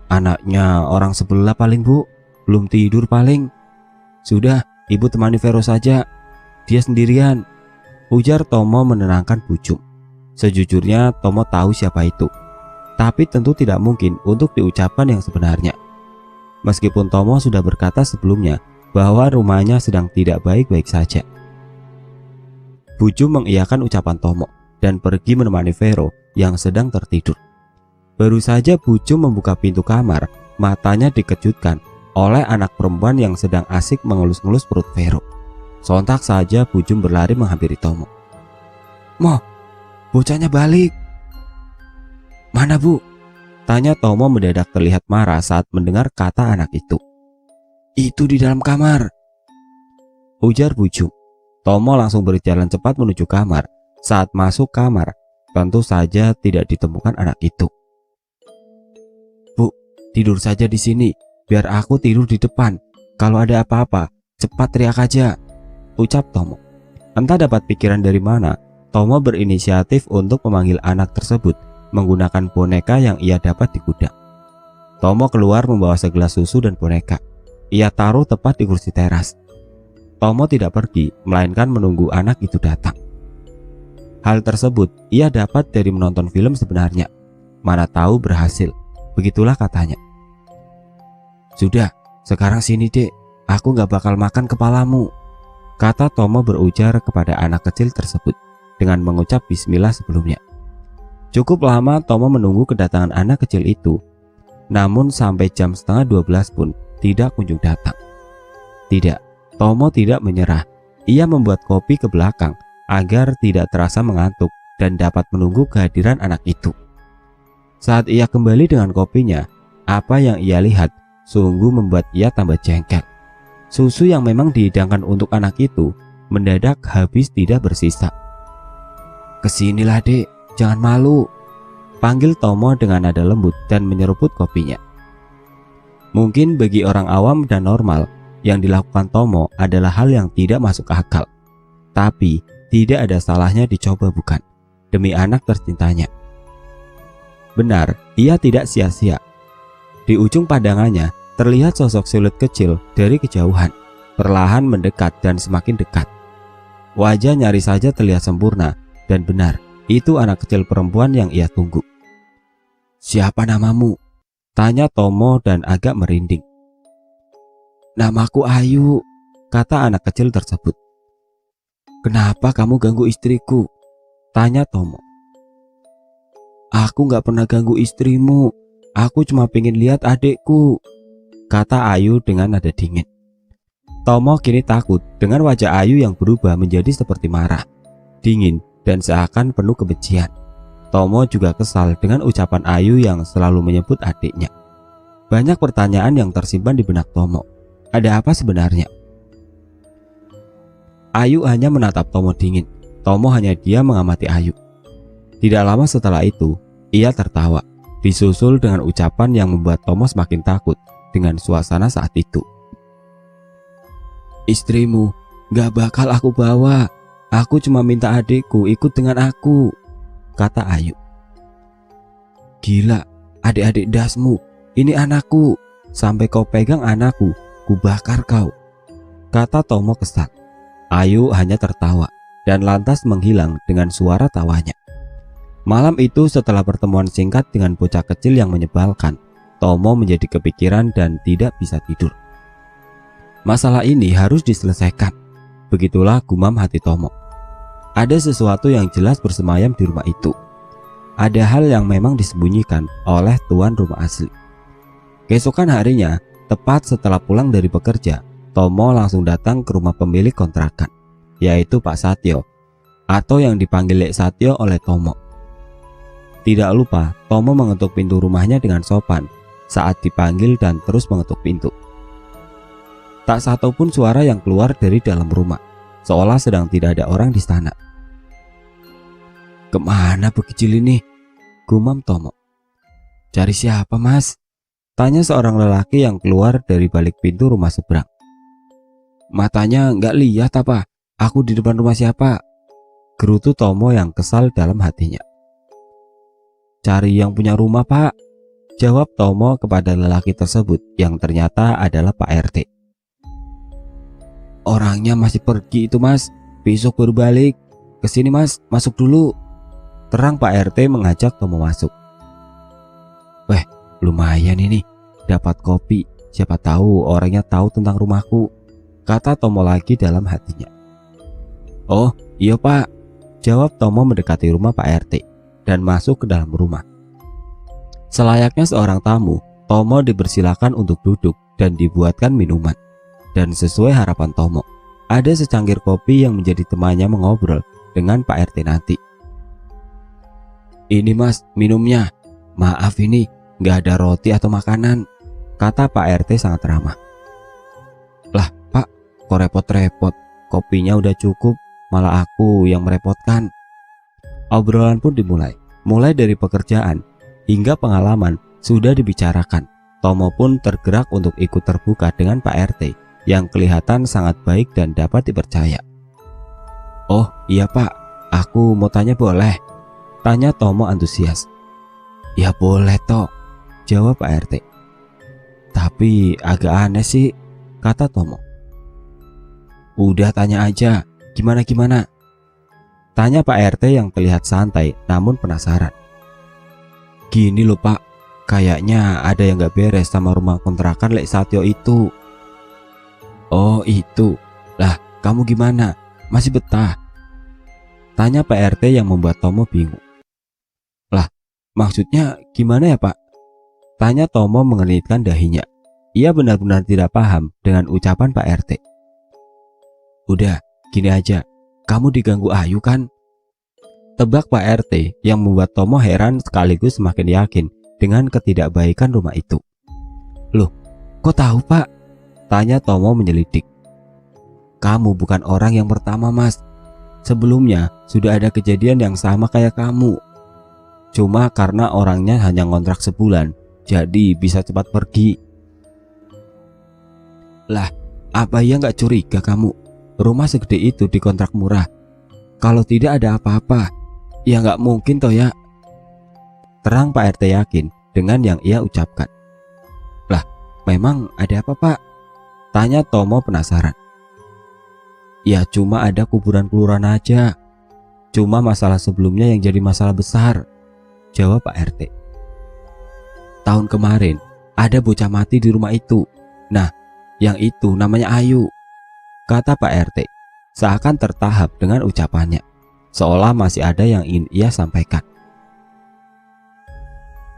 Anaknya orang sebelah paling bu, belum tidur paling. Sudah, ibu temani Vero saja, dia sendirian, ujar Tomo menenangkan Bucum. Sejujurnya Tomo tahu siapa itu, tapi tentu tidak mungkin untuk diucapkan yang sebenarnya. Meskipun Tomo sudah berkata sebelumnya bahwa rumahnya sedang tidak baik-baik saja. Bucum mengiyakan ucapan Tomo dan pergi menemani Vero yang sedang tertidur. Baru saja Bucum membuka pintu kamar, matanya dikejutkan oleh anak perempuan yang sedang asik mengelus-ngelus perut Vero. Sontak saja Bucum berlari menghampiri Tomo. Bocahnya balik. Mana bu? Tanya Tomo mendadak terlihat marah saat mendengar kata anak itu. Itu di dalam kamar, ujar Bucum. Tomo langsung berjalan cepat menuju kamar. Saat masuk kamar, tentu saja tidak ditemukan anak itu. Bu, tidur saja di sini, biar aku tidur di depan. Kalau ada apa-apa, cepat teriak aja, ucap Tomo. Entah dapat pikiran dari mana, Tomo berinisiatif untuk memanggil anak tersebut menggunakan boneka yang ia dapat di gudang. Tomo keluar membawa segelas susu dan boneka. Ia taruh tepat di kursi teras. Tomo tidak pergi, melainkan menunggu anak itu datang. Hal tersebut ia dapat dari menonton film sebenarnya. Mana tahu berhasil, begitulah katanya. Sudah, sekarang sini dek, aku gak bakal makan kepalamu, kata Tomo berujar kepada anak kecil tersebut dengan mengucap bismillah sebelumnya. Cukup lama Tomo menunggu kedatangan anak kecil itu. Namun sampai jam 11:30 pun tidak kunjung datang. Tidak, Tomo tidak menyerah. Ia membuat kopi ke belakang agar tidak terasa mengantuk dan dapat menunggu kehadiran anak itu. Saat ia kembali dengan kopinya, apa yang ia lihat sungguh membuat ia tambah jengkel. Susu yang memang dihidangkan untuk anak itu mendadak habis tidak bersisa. Kesinilah dek, jangan malu, panggil Tomo dengan nada lembut dan menyeruput kopinya. Mungkin bagi orang awam dan normal, yang dilakukan Tomo adalah hal yang tidak masuk akal. Tapi tidak ada salahnya dicoba bukan? Demi anak tercintanya. Benar, ia tidak sia-sia. Di ujung pandangannya terlihat sosok siluet kecil dari kejauhan, perlahan mendekat dan semakin dekat. Wajah nyaris saja terlihat sempurna dan benar, itu anak kecil perempuan yang ia tunggu. Siapa namamu? Tanya Tomo dan agak merinding. Namaku Ayu, kata anak kecil tersebut. Kenapa kamu ganggu istriku? Tanya Tomo. Aku gak pernah ganggu istrimu, aku cuma pengen lihat adikku, kata Ayu dengan nada dingin. Tomo kini takut dengan wajah Ayu yang berubah menjadi seperti marah, dingin dan seakan penuh kebencian. Tomo juga kesal dengan ucapan Ayu yang selalu menyebut adiknya. Banyak pertanyaan yang tersimpan di benak Tomo. Ada apa sebenarnya? Ayu hanya menatap Tomo dingin. Tomo hanya diam mengamati Ayu. Tidak lama setelah itu, ia tertawa, disusul dengan ucapan yang membuat Tomo semakin takut dengan suasana saat itu. Istrimu gak bakal aku bawa. Aku cuma minta adikku ikut dengan aku, kata Ayu. Gila, adik-adik dasmu, ini anakku. Sampai kau pegang anakku, ku bakar kau, kata Tomo kesal. Ayu hanya tertawa dan lantas menghilang dengan suara tawanya. Malam itu setelah pertemuan singkat dengan bocah kecil yang menyebalkan, Tomo menjadi kepikiran dan tidak bisa tidur. Masalah ini harus diselesaikan. Begitulah gumam hati Tomo. Ada sesuatu yang jelas bersemayam di rumah itu. ada hal yang memang disembunyikan oleh tuan rumah asli. Keesokan harinya, tepat setelah pulang dari bekerja, Tomo langsung datang ke rumah pemilik kontrakan, yaitu Pak Satyo, atau yang dipanggil Lek Satyo oleh Tomo. Tidak lupa, Tomo mengetuk pintu rumahnya dengan sopan saat dipanggil dan terus mengetuk pintu. Tak satu pun suara yang keluar dari dalam rumah, seolah sedang tidak ada orang di sana. "Kemana bekicil ini?" gumam Tomo. "Cari siapa, Mas?" tanya seorang lelaki yang keluar dari balik pintu rumah seberang. "Matanya nggak lihat apa? Aku di depan rumah siapa?" gerutu Tomo yang kesal dalam hatinya. "Cari yang punya rumah, Pak," jawab Tomo kepada lelaki tersebut yang ternyata adalah Pak RT. "Orangnya masih pergi itu, Mas. Besok baru balik. Kesini, Mas, masuk dulu," terang Pak RT mengajak Tomo masuk. "Weh, lumayan ini, dapat kopi. Siapa tahu orangnya tahu tentang rumahku," kata Tomo lagi dalam hatinya. "Oh iya Pak," jawab Tomo mendekati rumah Pak RT dan masuk ke dalam rumah. Selayaknya seorang tamu, Tomo dipersilakan untuk duduk dan dibuatkan minuman. Dan sesuai harapan Tomo, ada secangkir kopi yang menjadi temannya mengobrol dengan Pak RT nanti. "Ini Mas, minumnya. Maaf ini, nggak ada roti atau makanan," kata Pak RT sangat ramah. "Lah Pak, kok repot-repot? Kopinya udah cukup, malah aku yang merepotkan." Obrolan pun dimulai. Mulai dari pekerjaan hingga pengalaman sudah dibicarakan. Tomo pun tergerak untuk ikut terbuka dengan Pak RT yang kelihatan sangat baik dan dapat dipercaya. "Oh iya Pak, aku mau tanya boleh?" tanya Tomo antusias. "Ya boleh toh," jawab Pak RT. "Tapi agak aneh sih," kata Tomo. "Udah tanya aja, gimana-gimana?" tanya Pak RT yang terlihat santai namun penasaran. "Gini loh Pak, kayaknya ada yang gak beres sama rumah kontrakan Lek Satyo itu." "Oh itu, lah kamu gimana? Masih betah?" tanya Pak RT yang membuat Tomo bingung. "Lah maksudnya gimana ya Pak?" tanya Tomo mengernyitkan dahinya. Ia benar-benar tidak paham dengan ucapan Pak RT. "Udah gini aja, kamu diganggu Ayu kan?" tebak Pak RT yang membuat Tomo heran sekaligus semakin yakin dengan ketidakbaikan rumah itu. "Loh, kok tahu Pak?" tanya Tomo menyelidik. "Kamu bukan orang yang pertama Mas. Sebelumnya sudah ada kejadian yang sama kayak kamu. Cuma karena orangnya hanya ngontrak sebulan, jadi bisa cepat pergi." "Lah, apa ya nggak curiga kamu? Rumah segede itu dikontrak murah. Kalau tidak ada apa-apa, ya nggak mungkin toh ya," terang Pak RT yakin dengan yang ia ucapkan. "Lah, memang ada apa Pak?" tanya Tomo penasaran. "Ya cuma ada kuburan peluran aja. Cuma masalah sebelumnya yang jadi masalah besar," jawab Pak RT. "Tahun kemarin ada bocah mati di rumah itu. Nah, yang itu namanya Ayu," kata Pak RT seakan tertahap dengan ucapannya, seolah masih ada yang ingin ia sampaikan.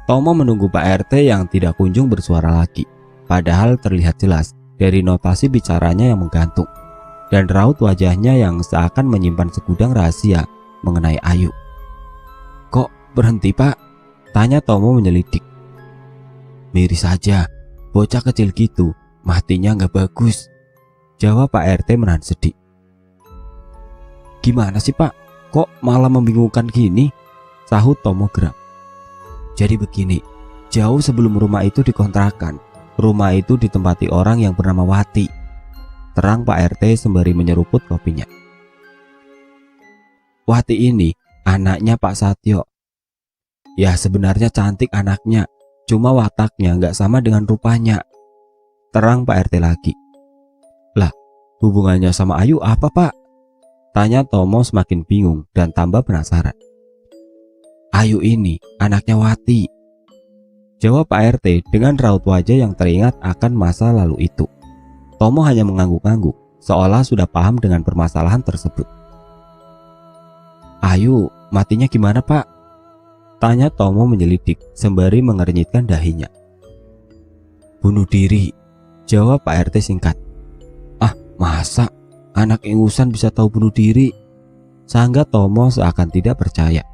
Tomo menunggu Pak RT yang tidak kunjung bersuara lagi, padahal terlihat jelas dari notasi bicaranya yang menggantung dan raut wajahnya yang seakan menyimpan segudang rahasia mengenai Ayu. "Kok berhenti Pak?" tanya Tomo menyelidik. "Miris saja, bocah kecil gitu, matinya nggak bagus," jawab Pak RT menahan sedih. "Gimana sih Pak, kok malah membingungkan gini?" sahut Tomo geram. "Jadi begini, jauh sebelum rumah itu dikontrakan, rumah itu ditempati orang yang bernama Wati," terang Pak RT sembari menyeruput kopinya. "Wati ini anaknya Pak Satyo. Ya sebenarnya cantik anaknya, cuma wataknya nggak sama dengan rupanya," terang Pak RT lagi. "Lah, hubungannya sama Ayu apa Pak?" tanya Tomo semakin bingung dan tambah penasaran. "Ayu ini anaknya Wati," jawab Pak RT dengan raut wajah yang teringat akan masa lalu itu. Tomo hanya mengangguk-angguk, seolah sudah paham dengan permasalahan tersebut. "Ayu matinya gimana Pak?" Tanya Tomo menyelidik sembari mengernyitkan dahinya. Bunuh diri, jawab Pak RT singkat. Ah, masa anak ingusan bisa tahu bunuh diri? Sangga Tomo seakan tidak percaya.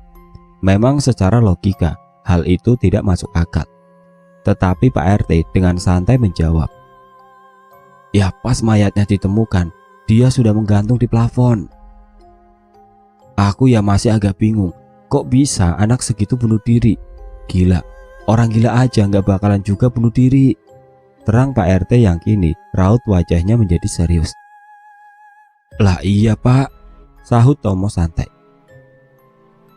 Memang secara logika hal itu tidak masuk akal. Tetapi Pak RT dengan santai menjawab, ya pas mayatnya ditemukan, dia sudah menggantung di plafon. Aku ya masih agak bingung, kok bisa anak segitu bunuh diri? Gila, orang gila aja nggak bakalan juga bunuh diri. Terang Pak RT yang kini raut wajahnya menjadi serius. Lah iya Pak, sahut Tomo santai.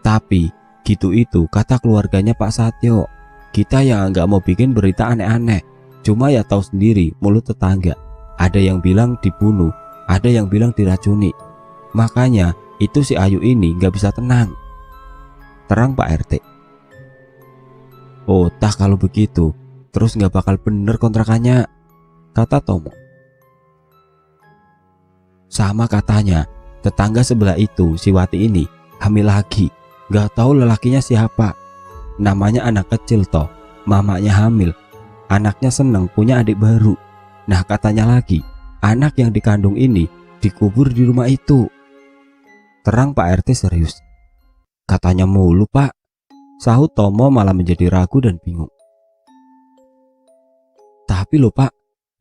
Tapi gitu itu kata keluarganya Pak Satyo. Kita yang nggak mau bikin berita aneh-aneh. Cuma ya tahu sendiri mulut tetangga. Ada yang bilang dibunuh, ada yang bilang diracuni. Makanya itu si Ayu ini nggak bisa tenang. Terang Pak RT. Oh tak kalau begitu, terus nggak bakal bener kontrakannya, kata Tomo. Sama katanya, tetangga sebelah itu si Wati ini hamil lagi. Nggak tahu lelakinya siapa. Namanya anak kecil toh, mamanya hamil. Anaknya seneng punya adik baru. Nah katanya lagi, anak yang dikandung ini dikubur di rumah itu. Terang Pak RT serius. Katanya mulu Pak, sahut Tomo malah menjadi ragu dan bingung. Tapi loh Pak,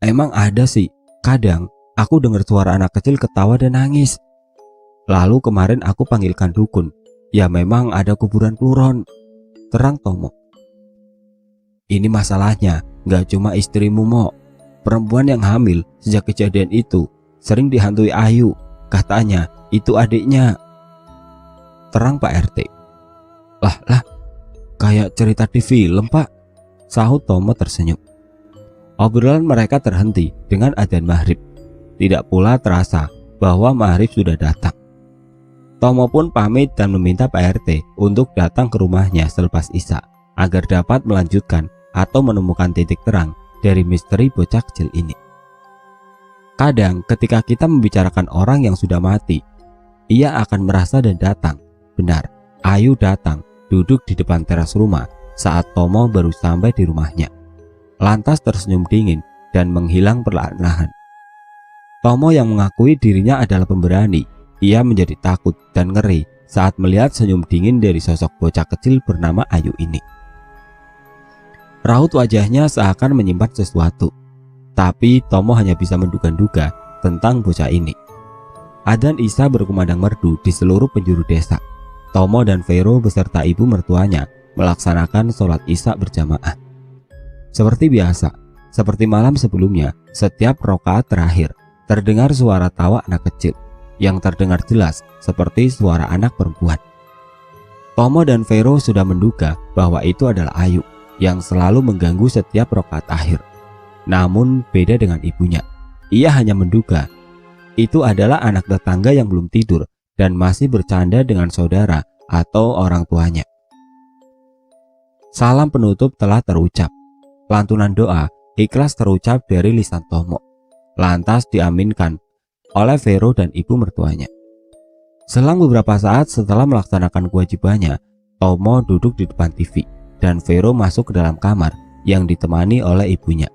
emang ada sih, kadang aku dengar suara anak kecil ketawa dan nangis. Lalu kemarin aku panggilkan dukun, ya memang ada kuburan Pluron. Terang Tomo. Ini masalahnya gak cuma istrimu Mo. Perempuan yang hamil sejak kejadian itu sering dihantui Ayu. Katanya itu adiknya. Terang Pak RT. Lah, kayak cerita di film Pak, sahut Tomo tersenyum. Obrolan mereka terhenti dengan adzan maghrib. Tidak pula terasa bahwa maghrib sudah datang. Tomo pun pamit dan meminta Pak RT untuk datang ke rumahnya selepas Isya agar dapat melanjutkan atau menemukan titik terang dari misteri bocah kecil ini. Kadang ketika kita membicarakan orang yang sudah mati, ia akan merasa dan datang. Benar, Ayu datang duduk di depan teras rumah saat Tomo baru sampai di rumahnya. Lantas tersenyum dingin dan menghilang perlahan-lahan. Tomo yang mengakui dirinya adalah pemberani, ia menjadi takut dan ngeri saat melihat senyum dingin dari sosok bocah kecil bernama Ayu ini. Raut wajahnya seakan menyimpan sesuatu, tapi Tomo hanya bisa menduga-duga tentang bocah ini. Adzan Isya berkumandang merdu di seluruh penjuru desa. Tomo dan Vero beserta ibu mertuanya melaksanakan sholat Isya berjamaah. Seperti biasa, seperti malam sebelumnya, setiap rakaat terakhir terdengar suara tawa anak kecil yang terdengar jelas seperti suara anak perempuan. Tomo dan Vero sudah menduga bahwa itu adalah Ayu yang selalu mengganggu setiap rakaat akhir. Namun beda dengan ibunya. Ia hanya menduga itu adalah anak tetangga yang belum tidur dan masih bercanda dengan saudara atau orang tuanya. Salam penutup telah terucap. Lantunan doa ikhlas terucap dari lisan Tomo. Lantas diaminkan oleh Vero dan ibu mertuanya. Selang beberapa saat setelah melaksanakan kewajibannya, Tomo duduk di depan TV dan Vero masuk ke dalam kamar yang ditemani oleh ibunya.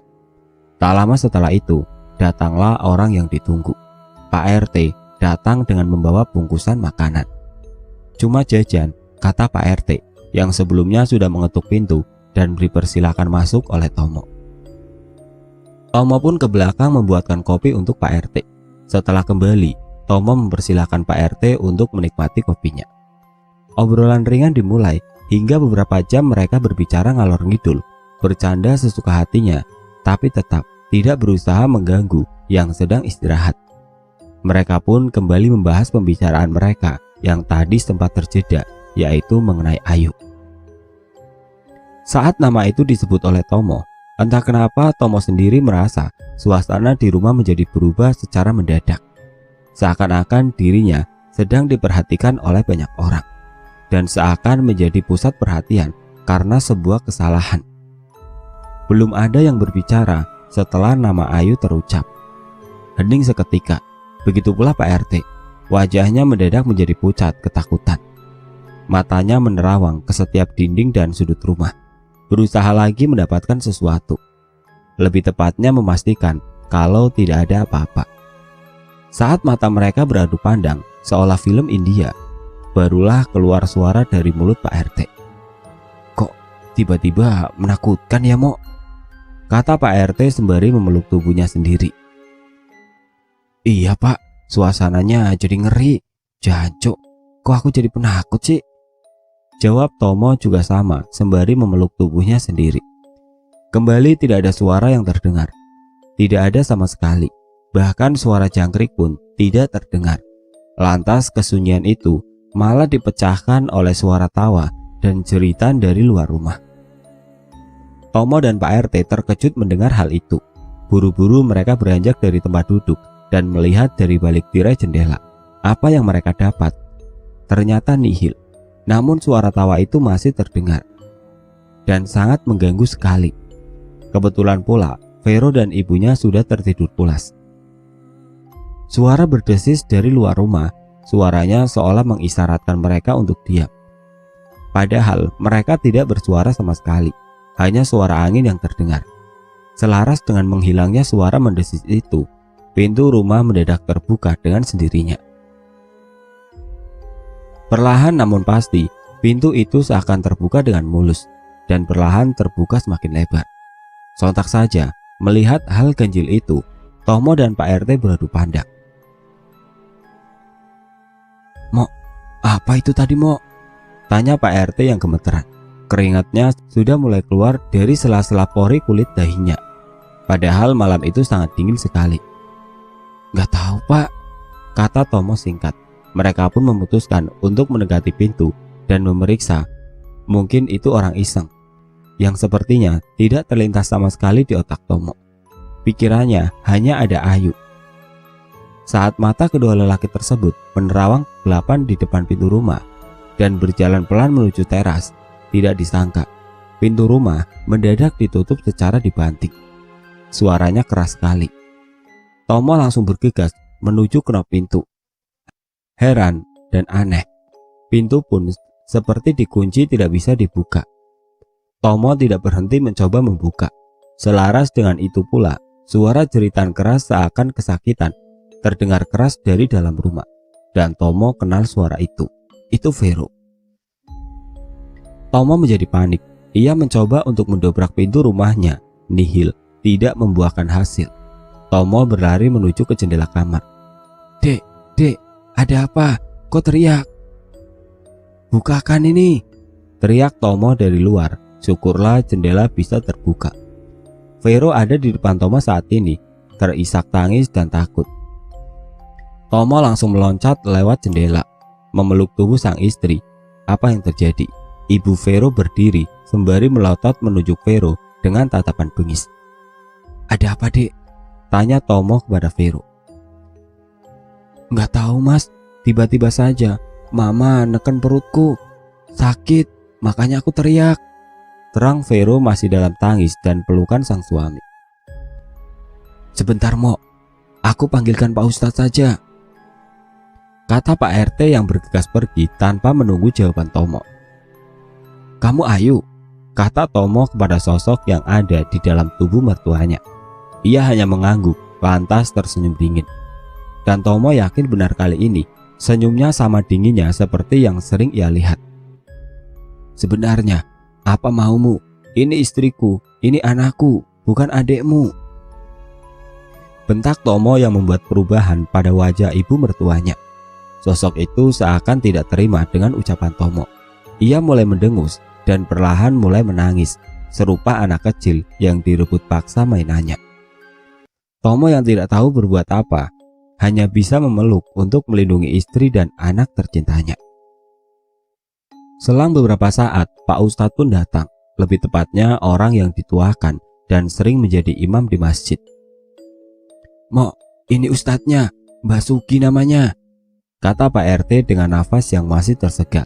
Tak lama setelah itu, datanglah orang yang ditunggu. Pak RT datang dengan membawa bungkusan makanan. Cuma jajan, kata Pak RT yang sebelumnya sudah mengetuk pintu dan beri persilakan masuk oleh Tomo. Tomo pun ke belakang membuatkan kopi untuk Pak RT. Setelah kembali, Tomo mempersilahkan Pak RT untuk menikmati kopinya. Obrolan ringan dimulai hingga beberapa jam mereka berbicara ngalor ngidul, bercanda sesuka hatinya, tapi tetap tidak berusaha mengganggu yang sedang istirahat. Mereka pun kembali membahas pembicaraan mereka yang tadi sempat terjeda, yaitu mengenai Ayu. Saat nama itu disebut oleh Tomo, entah kenapa Tomo sendiri merasa suasana di rumah menjadi berubah secara mendadak. Seakan-akan dirinya sedang diperhatikan oleh banyak orang dan seakan menjadi pusat perhatian karena sebuah kesalahan. Belum ada yang berbicara setelah nama Ayu terucap. Hening seketika, begitu pula Pak RT. Wajahnya mendadak menjadi pucat ketakutan. Matanya menerawang ke setiap dinding dan sudut rumah, berusaha lagi mendapatkan sesuatu. Lebih tepatnya memastikan kalau tidak ada apa-apa. Saat mata mereka beradu pandang seolah film India, barulah keluar suara dari mulut Pak RT. "Kok tiba-tiba menakutkan ya, Mo?" kata Pak RT sembari memeluk tubuhnya sendiri. "Iya Pak, suasananya jadi ngeri. Jancuk, kok aku jadi penakut sih?" jawab Tomo juga sama sembari memeluk tubuhnya sendiri. Kembali tidak ada suara yang terdengar. Tidak ada sama sekali. Bahkan suara jangkrik pun tidak terdengar. Lantas kesunyian itu malah dipecahkan oleh suara tawa dan jeritan dari luar rumah. Tomo dan Pak RT terkejut mendengar hal itu. Buru-buru mereka beranjak dari tempat duduk dan melihat dari balik tirai jendela. Apa yang mereka dapat? Ternyata nihil. Namun suara tawa itu masih terdengar dan sangat mengganggu sekali. Kebetulan pula Vero dan ibunya sudah tertidur pulas. Suara berdesis dari luar rumah. Suaranya seolah mengisyaratkan mereka untuk diam. Padahal mereka tidak bersuara sama sekali. Hanya suara angin yang terdengar. Selaras dengan menghilangnya suara mendesis itu, pintu rumah mendadak terbuka dengan sendirinya. Perlahan namun pasti, pintu itu seakan terbuka dengan mulus dan perlahan terbuka semakin lebar. Sontak saja, melihat hal ganjil itu, Tomo dan Pak RT beradu pandang. "Mo, apa itu tadi, Mo?" tanya Pak RT yang gemeteran. Keringatnya sudah mulai keluar dari sela-sela pori kulit dahinya. Padahal malam itu sangat dingin sekali. "Gak tahu Pak," kata Tomo singkat. Mereka pun memutuskan untuk mendekati pintu dan memeriksa. Mungkin itu orang iseng, yang sepertinya tidak terlintas sama sekali di otak Tomo. Pikirannya hanya ada Ayu. Saat mata kedua lelaki tersebut menerawang kegelapan di depan pintu rumah dan berjalan pelan menuju teras, tidak disangka pintu rumah mendadak ditutup secara dibanting. Suaranya keras sekali. Tomo langsung bergegas menuju knop pintu. Heran dan aneh, pintu pun seperti dikunci tidak bisa dibuka. Tomo tidak berhenti mencoba membuka. Selaras dengan itu pula, suara jeritan keras seakan kesakitan terdengar keras dari dalam rumah. Dan Tomo kenal suara itu. Itu Vero. Tomo menjadi panik. Ia mencoba untuk mendobrak pintu rumahnya. Nihil, tidak membuahkan hasil. Tomo berlari menuju ke jendela kamar. Dek, ada apa? Kok teriak?" "Bukakan ini!" teriak Tomo dari luar. Syukurlah jendela bisa terbuka. Vero ada di depan Tomo saat ini, terisak tangis dan takut. Tomo langsung meloncat lewat jendela, memeluk tubuh sang istri. Apa yang terjadi? Ibu Vero berdiri sembari melotot menuju Vero dengan tatapan bengis. "Ada apa, Dek?" tanya Tomo kepada Vero. "Nggak tahu Mas, tiba-tiba saja Mama neken perutku. Sakit, makanya aku teriak," terang Vero masih dalam tangis dan pelukan sang suami. "Sebentar Mo, aku panggilkan Pak Ustadz saja," kata Pak RT yang bergegas pergi tanpa menunggu jawaban Tomo. "Kamu Ayu?" kata Tomo kepada sosok yang ada di dalam tubuh mertuanya. Ia hanya mengangguk, lantas tersenyum dingin. Dan Tomo yakin benar kali ini senyumnya sama dinginnya seperti yang sering ia lihat. "Sebenarnya apa maumu? Ini istriku, ini anakku, bukan adekmu," bentak Tomo yang membuat perubahan pada wajah ibu mertuanya. Sosok itu seakan tidak terima dengan ucapan Tomo. Ia mulai mendengus dan perlahan mulai menangis, serupa anak kecil yang direbut paksa mainannya. Tomo yang tidak tahu berbuat apa, hanya bisa memeluk untuk melindungi istri dan anak tercintanya. Selang beberapa saat, Pak Ustadz pun datang, lebih tepatnya orang yang dituakan dan sering menjadi imam di masjid. "Mo, ini ustadznya, Mbah Sugi namanya," kata Pak RT dengan nafas yang masih tersegal.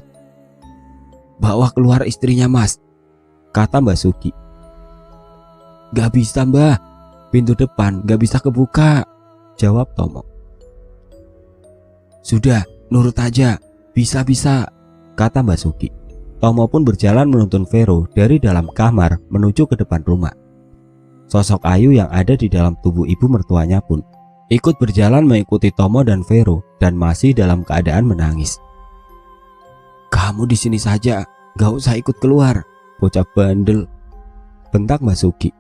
"Bawa keluar istrinya Mas," kata Mbah Sugi. "Gak bisa Mbah, pintu depan gak bisa kebuka," jawab Tomo. "Sudah, nurut aja, bisa-bisa," kata Mbak Suki. Tomo pun berjalan menuntun Vero dari dalam kamar menuju ke depan rumah. Sosok Ayu yang ada di dalam tubuh ibu mertuanya pun ikut berjalan mengikuti Tomo dan Vero dan masih dalam keadaan menangis. "Kamu di sini saja, gak usah ikut keluar, bocah bandel," bentak Mbak Suki.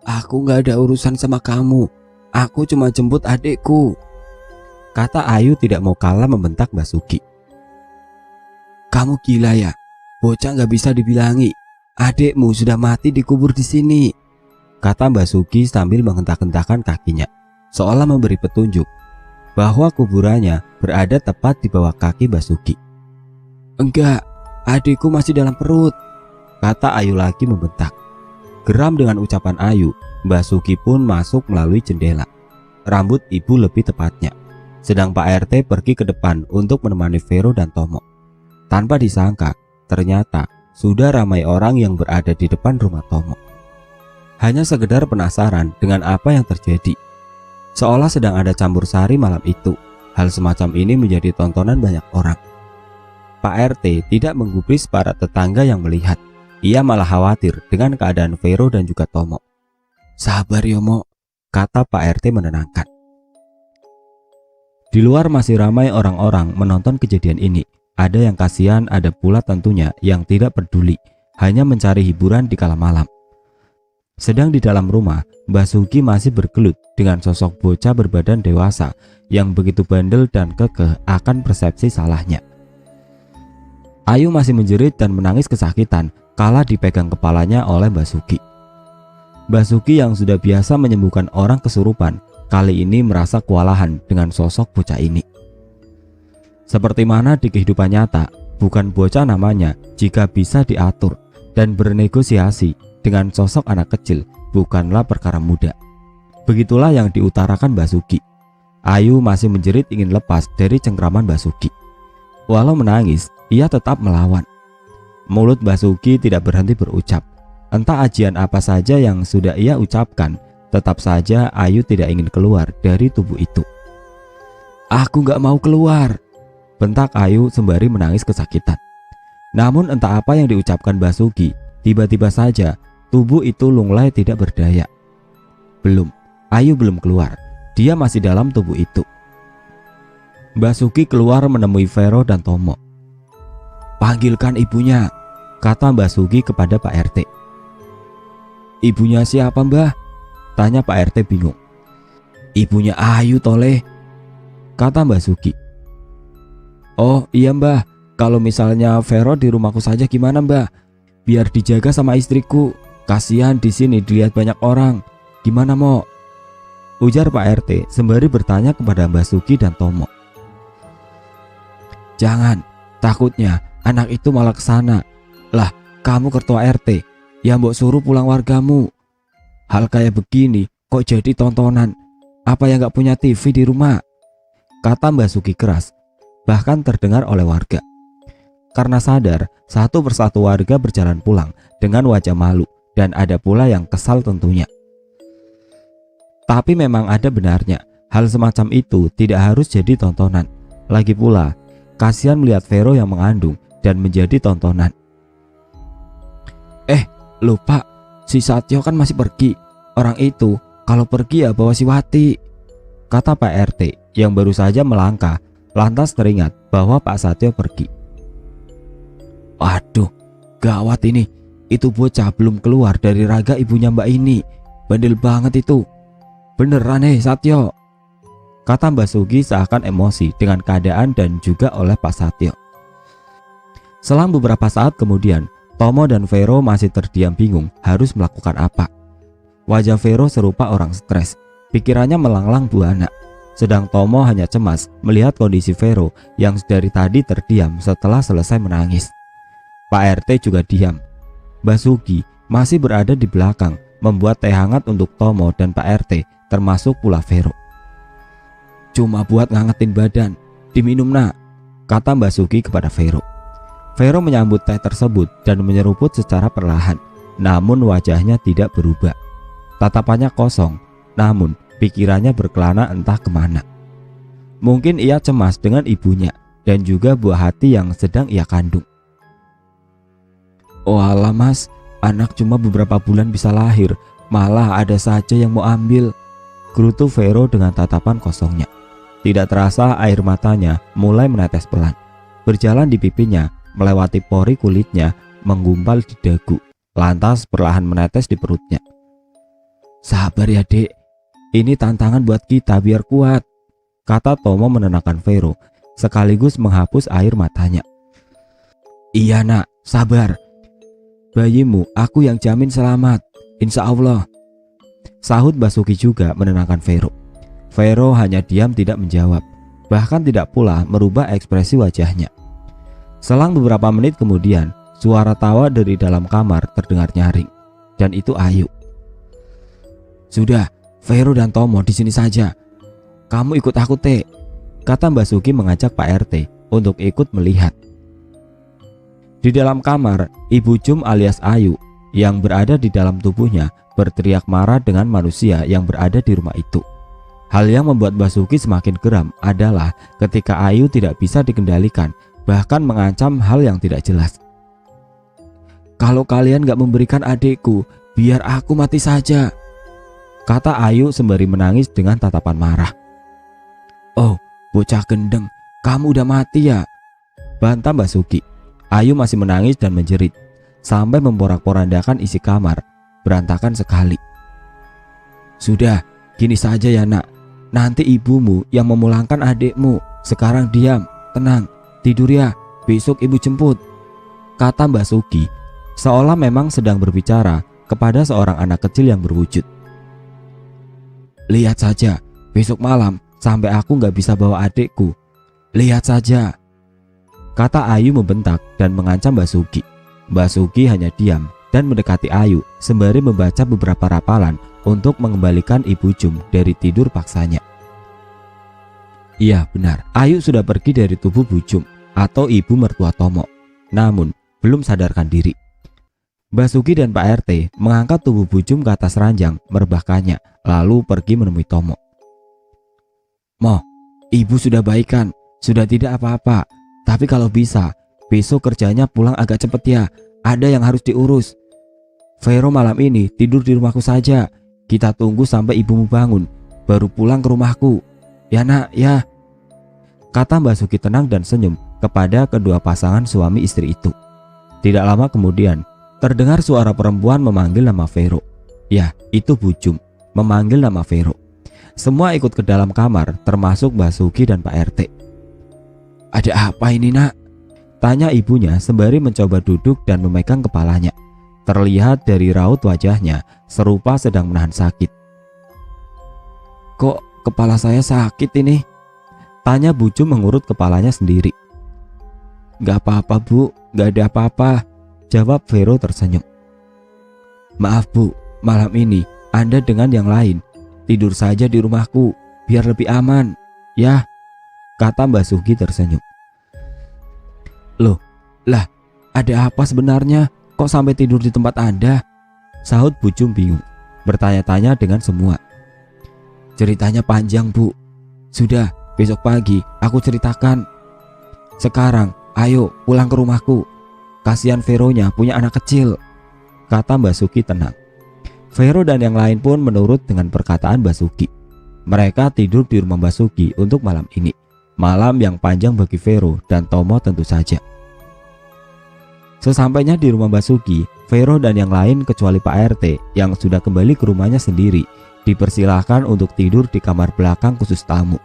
"Aku gak ada urusan sama kamu, aku cuma jemput adikku," kata Ayu tidak mau kalah membentak Mbak Suki. "Kamu gila ya? Bocah gak bisa dibilangi. Adikmu sudah mati dikubur di sini," kata Mbak Suki sambil menghentak-hentakan kakinya, seolah memberi petunjuk bahwa kuburannya berada tepat di bawah kaki Mbak Suki. "Enggak, adikku masih dalam perut," kata Ayu lagi membentak. Geram dengan ucapan Ayu, Mbak Suki pun masuk melalui jendela. Rambut ibu lebih tepatnya. Sedang Pak RT pergi ke depan untuk menemani Vero dan Tomo. Tanpa disangka, ternyata sudah ramai orang yang berada di depan rumah Tomo. Hanya sekedar penasaran dengan apa yang terjadi. Seolah sedang ada campur sari malam itu. Hal semacam ini menjadi tontonan banyak orang. Pak RT tidak menggubris para tetangga yang melihat. Ia malah khawatir dengan keadaan Vero dan juga Tomo. "Sabar Yomo," kata Pak RT menenangkan. Di luar masih ramai orang-orang menonton kejadian ini. Ada yang kasihan, ada pula tentunya yang tidak peduli, hanya mencari hiburan di kala malam. Sedang di dalam rumah, Mbak Suki masih bergelut dengan sosok bocah berbadan dewasa yang begitu bandel dan kekeh akan persepsi salahnya. Ayu masih menjerit dan menangis kesakitan kala dipegang kepalanya oleh Mbak Suki. Mbak Suki yang sudah biasa menyembuhkan orang kesurupan, kali ini merasa kewalahan dengan sosok bocah ini. Seperti mana di kehidupan nyata, bukan bocah namanya jika bisa diatur dan bernegosiasi dengan sosok anak kecil bukanlah perkara mudah. Begitulah yang diutarakan Mbak Suki. Ayu masih menjerit ingin lepas dari cengkraman Mbak Suki. Walau menangis, ia tetap melawan. Mulut Mbak Suki tidak berhenti berucap. Entah ajian apa saja yang sudah ia ucapkan, tetap saja Ayu tidak ingin keluar dari tubuh itu. "Aku gak mau keluar," bentak Ayu sembari menangis kesakitan. Namun entah apa yang diucapkan Mbak Suki, tiba-tiba saja tubuh itu lunglai tidak berdaya. Belum, Ayu belum keluar. Dia masih dalam tubuh itu. Mbak Suki keluar menemui Vero dan Tomo. "Panggilkan ibunya," kata Mbak Suki kepada Pak RT. "Ibunya siapa, Mbah?" tanya Pak RT bingung. "Ibunya Ayu toleh," kata Mbak Suki. "Oh iya Mbah, kalau misalnya Vero di rumahku saja gimana Mbah? Biar dijaga sama istriku, kasihan di sini dilihat banyak orang. Gimana Mo?" ujar Pak RT sembari bertanya kepada Mbak Suki dan Tomo. "Jangan, takutnya anak itu malah kesana. Lah, kamu ketua RT, ya mbok suruh pulang wargamu. Hal kayak begini kok jadi tontonan. Apa yang gak punya TV di rumah?" kata Mbak Suki keras, bahkan terdengar oleh warga. Karena sadar, satu persatu warga berjalan pulang dengan wajah malu dan ada pula yang kesal tentunya. Tapi memang ada benarnya, hal semacam itu tidak harus jadi tontonan. Lagi pula, kasihan melihat Vero yang mengandung dan menjadi tontonan. Lupa, si Satyo kan masih pergi. Orang itu kalau pergi ya bawa si Wati," kata Pak RT yang baru saja melangkah, lantas teringat bahwa Pak Satyo pergi. "Waduh, gawat ini. Itu bocah belum keluar dari raga ibunya Mbak ini. Bandel banget itu. Beneran Satyo," kata Mbak Suki seakan emosi dengan keadaan dan juga oleh Pak Satyo. Selang beberapa saat kemudian, Tomo dan Vero masih terdiam bingung harus melakukan apa. Wajah Vero serupa orang stres, pikirannya melanglang buana. Sedang Tomo hanya cemas melihat kondisi Vero yang dari tadi terdiam setelah selesai menangis. Pak RT juga diam. Mbak Suki masih berada di belakang membuat teh hangat untuk Tomo dan Pak RT, termasuk pula Vero. "Cuma buat ngangetin badan, diminum nak," kata Mbak Suki kepada Vero. Vero menyambut teh tersebut dan menyeruput secara perlahan, namun wajahnya tidak berubah. Tatapannya kosong, namun pikirannya berkelana entah kemana. Mungkin ia cemas dengan ibunya, dan juga buah hati yang sedang ia kandung. Oh alah mas, anak cuma beberapa bulan bisa lahir, malah ada saja yang mau ambil, gerutu Vero dengan tatapan kosongnya. Tidak terasa air matanya mulai menetes pelan, berjalan di pipinya, melewati pori kulitnya, menggumpal di dagu, lantas perlahan menetes di perutnya. Sabar ya dek, ini tantangan buat kita biar kuat, kata Tomo menenangkan Vero, sekaligus menghapus air matanya. Iya nak, sabar. Bayimu aku yang jamin selamat, insya Allah, sahut Basuki juga menenangkan Vero. Vero hanya diam tidak menjawab, bahkan tidak pula merubah ekspresi wajahnya. Selang beberapa menit kemudian, suara tawa dari dalam kamar terdengar nyaring, dan itu Ayu. Sudah, Vero dan Tomo di sini saja. Kamu ikut aku, Teh, kata Basuki mengajak Pak RT untuk ikut melihat. Di dalam kamar, Ibu Jum alias Ayu yang berada di dalam tubuhnya berteriak marah dengan manusia yang berada di rumah itu. Hal yang membuat Basuki semakin geram adalah ketika Ayu tidak bisa dikendalikan, bahkan mengancam hal yang tidak jelas. Kalau kalian gak memberikan adikku, biar aku mati saja, kata Ayu sembari menangis dengan tatapan marah. Oh, bocah gendeng, kamu udah mati ya, bantah Basuki. Ayu masih menangis dan menjerit sampai memporak-porandakan isi kamar, berantakan sekali. Sudah, gini saja ya nak, nanti ibumu yang memulangkan adikmu. Sekarang diam, tenang, tidur ya, besok ibu jemput, kata Basuki, seolah memang sedang berbicara kepada seorang anak kecil yang berwujud. Lihat saja, besok malam sampai aku gak bisa bawa adikku. Lihat saja, kata Ayu membentak dan mengancam Basuki. Basuki hanya diam dan mendekati Ayu sembari membaca beberapa rapalan untuk mengembalikan Ibu Jum dari tidur paksanya. Iya benar, Ayu sudah pergi dari tubuh Bu Jum atau ibu mertua Tomo, namun belum sadarkan diri. Basuki dan Pak RT mengangkat tubuh Bu Jum ke atas ranjang, merebahkannya, lalu pergi menemui Tomo. Mo, ibu sudah baikan, sudah tidak apa-apa. Tapi kalau bisa, besok kerjanya pulang agak cepet ya, ada yang harus diurus. Vero malam ini tidur di rumahku saja, kita tunggu sampai ibumu bangun, baru pulang ke rumahku. Ya nak, ya, kata Basuki tenang dan senyum kepada kedua pasangan suami istri itu. Tidak lama kemudian, terdengar suara perempuan memanggil nama Vero. Ya, itu Bu Jum, memanggil nama Vero. Semua ikut ke dalam kamar, termasuk Basuki dan Pak RT. Ada apa ini nak? Tanya ibunya sembari mencoba duduk dan memegang kepalanya. Terlihat dari raut wajahnya serupa sedang menahan sakit. Kok kepala saya sakit ini? Tanya Bu Jum mengurut kepalanya sendiri. Gak apa-apa bu, gak ada apa-apa, jawab Vero tersenyum. Maaf bu, malam ini Anda dengan yang lain tidur saja di rumahku biar lebih aman, ya, kata Basuki tersenyum. Loh, lah, ada apa sebenarnya? Kok sampai tidur di tempat Anda? Sahut Bu Jum bingung, bertanya-tanya dengan semua. Ceritanya panjang bu. Sudah, besok pagi aku ceritakan. Sekarang, ayo pulang ke rumahku. Kasihan Veronya punya anak kecil, kata Basuki tenang. Vero dan yang lain pun menurut dengan perkataan Basuki. Mereka tidur di rumah Basuki untuk malam ini. Malam yang panjang bagi Vero dan Tomo tentu saja. Sesampainya di rumah Basuki, Vero dan yang lain kecuali Pak RT yang sudah kembali ke rumahnya sendiri dipersilahkan untuk tidur di kamar belakang khusus tamu.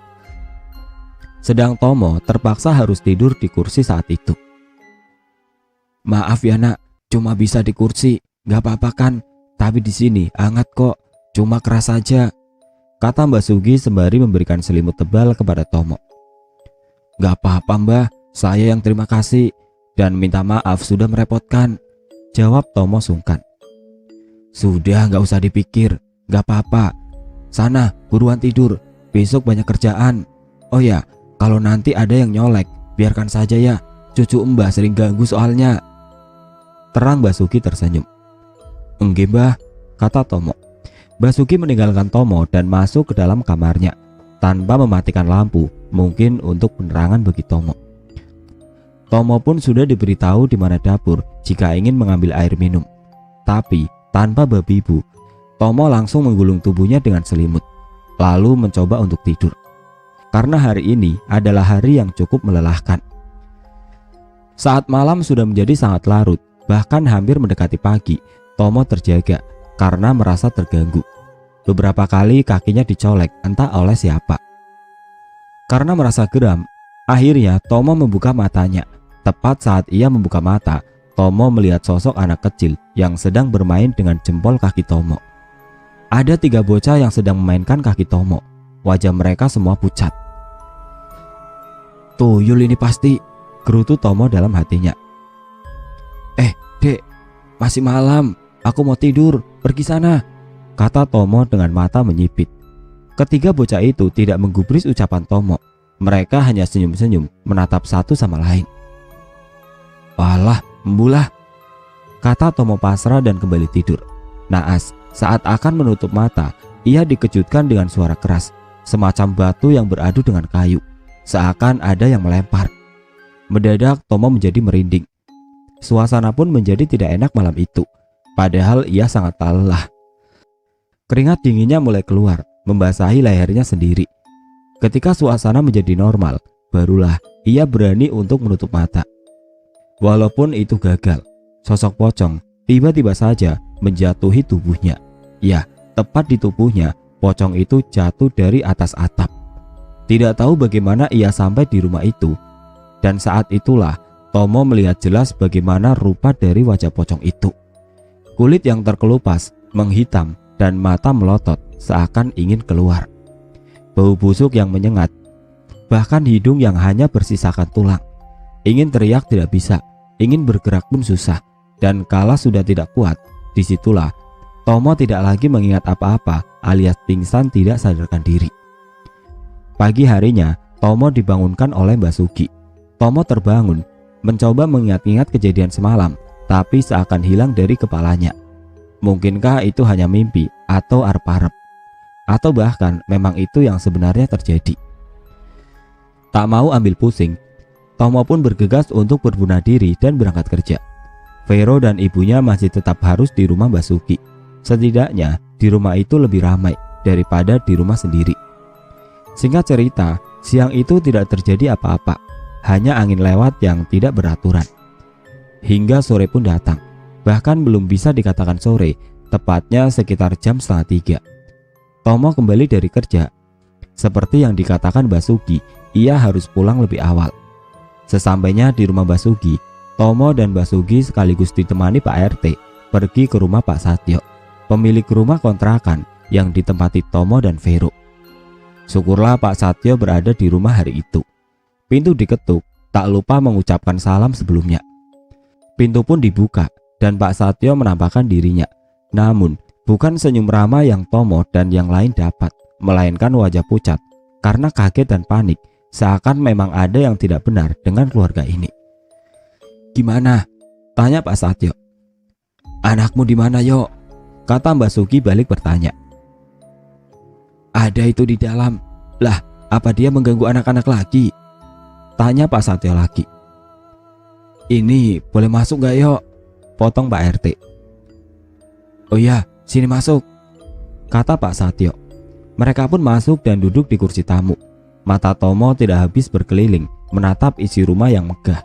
Sedang Tomo terpaksa harus tidur di kursi saat itu. Maaf ya nak, cuma bisa di kursi, gak apa-apa kan? Tapi di sini hangat kok, cuma keras saja, kata Basuki sembari memberikan selimut tebal kepada Tomo. Gak apa-apa mbah, saya yang terima kasih dan minta maaf sudah merepotkan, jawab Tomo sungkan. Sudah gak usah dipikir, gak apa-apa. Sana buruan tidur, besok banyak kerjaan. Oh ya, kalau nanti ada yang nyolek, biarkan saja ya, cucu mbah sering ganggu soalnya, terang Basuki tersenyum. Enggak mbah, kata Tomo. Basuki meninggalkan Tomo dan masuk ke dalam kamarnya tanpa mematikan lampu, mungkin untuk penerangan bagi Tomo. Tomo pun sudah diberitahu di mana dapur jika ingin mengambil air minum. Tapi tanpa babi bu, Tomo langsung menggulung tubuhnya dengan selimut, lalu mencoba untuk tidur. Karena hari ini adalah hari yang cukup melelahkan. Saat malam sudah menjadi sangat larut, bahkan hampir mendekati pagi, Tomo terjaga karena merasa terganggu. Beberapa kali kakinya dicolek entah oleh siapa. Karena merasa geram, akhirnya Tomo membuka matanya. Tepat saat ia membuka mata, Tomo melihat sosok anak kecil yang sedang bermain dengan jempol kaki Tomo. Ada 3 bocah yang sedang memainkan kaki Tomo. Wajah mereka semua pucat. "Tuyul ini pasti," gerutu Tomo dalam hatinya. "Dek, masih malam, aku mau tidur, pergi sana," kata Tomo dengan mata menyipit. Ketiga bocah itu tidak menggubris ucapan Tomo. Mereka hanya senyum-senyum menatap satu sama lain. "Walah, embulah," kata Tomo pasrah dan kembali tidur. Naas, saat akan menutup mata, ia dikejutkan dengan suara keras, semacam batu yang beradu dengan kayu, seakan ada yang melempar. Mendadak Tomo menjadi merinding. Suasana pun menjadi tidak enak malam itu, padahal ia sangat lelah. Keringat dinginnya mulai keluar, membasahi lehernya sendiri. Ketika suasana menjadi normal, barulah ia berani untuk menutup mata. Walaupun itu gagal, sosok pocong tiba-tiba saja menjatuhi tubuhnya. Ya, tepat di tubuhnya, pocong itu jatuh dari atas atap. Tidak tahu bagaimana ia sampai di rumah itu. Dan saat itulah Tomo melihat jelas bagaimana rupa dari wajah pocong itu. Kulit yang terkelupas, menghitam, dan mata melotot seakan ingin keluar. Bau busuk yang menyengat, bahkan hidung yang hanya bersisakan tulang. Ingin teriak tidak bisa, ingin bergerak pun susah. Dan kala sudah tidak kuat, disitulah Tomo tidak lagi mengingat apa-apa alias pingsan tidak sadarkan diri. Pagi harinya, Tomo dibangunkan oleh Mbak Sugi. Tomo terbangun, mencoba mengingat-ingat kejadian semalam, tapi seakan hilang dari kepalanya. Mungkinkah itu hanya mimpi atau arep-arep? Atau bahkan memang itu yang sebenarnya terjadi? Tak mau ambil pusing, Tomo pun bergegas untuk berbenah diri dan berangkat kerja. Vero dan ibunya masih tetap harus di rumah Mbak Sugi. Setidaknya di rumah itu lebih ramai daripada di rumah sendiri. Singkat cerita, siang itu tidak terjadi apa-apa, hanya angin lewat yang tidak beraturan. Hingga sore pun datang, bahkan belum bisa dikatakan sore, tepatnya sekitar jam 2:30. Tomo kembali dari kerja. Seperti yang dikatakan Mbak Sugi, ia harus pulang lebih awal. Sesampainya di rumah Mbak Sugi, Tomo dan Mbak Sugi sekaligus ditemani Pak RT pergi ke rumah Pak Satyo, pemilik rumah kontrakan yang ditempati Tomo dan Vero. Syukurlah Pak Satyo berada di rumah hari itu. Pintu diketuk, tak lupa mengucapkan salam sebelumnya. Pintu pun dibuka dan Pak Satyo menampakkan dirinya. Namun bukan senyum ramah yang Tomo dan yang lain dapat, melainkan wajah pucat karena kaget dan panik, seakan memang ada yang tidak benar dengan keluarga ini. "Gimana?" tanya Pak Satyo. "Anakmu di mana, Yo?" kata Mbak Sugi balik bertanya. "Ada itu di dalam." "Lah, apa dia mengganggu anak-anak lagi?" tanya Pak Satyo lagi. "Ini boleh masuk gak, Yo?" potong Pak RT. "Oh iya, sini masuk," kata Pak Satyo. Mereka pun masuk dan duduk di kursi tamu. Mata Tomo tidak habis berkeliling menatap isi rumah yang megah.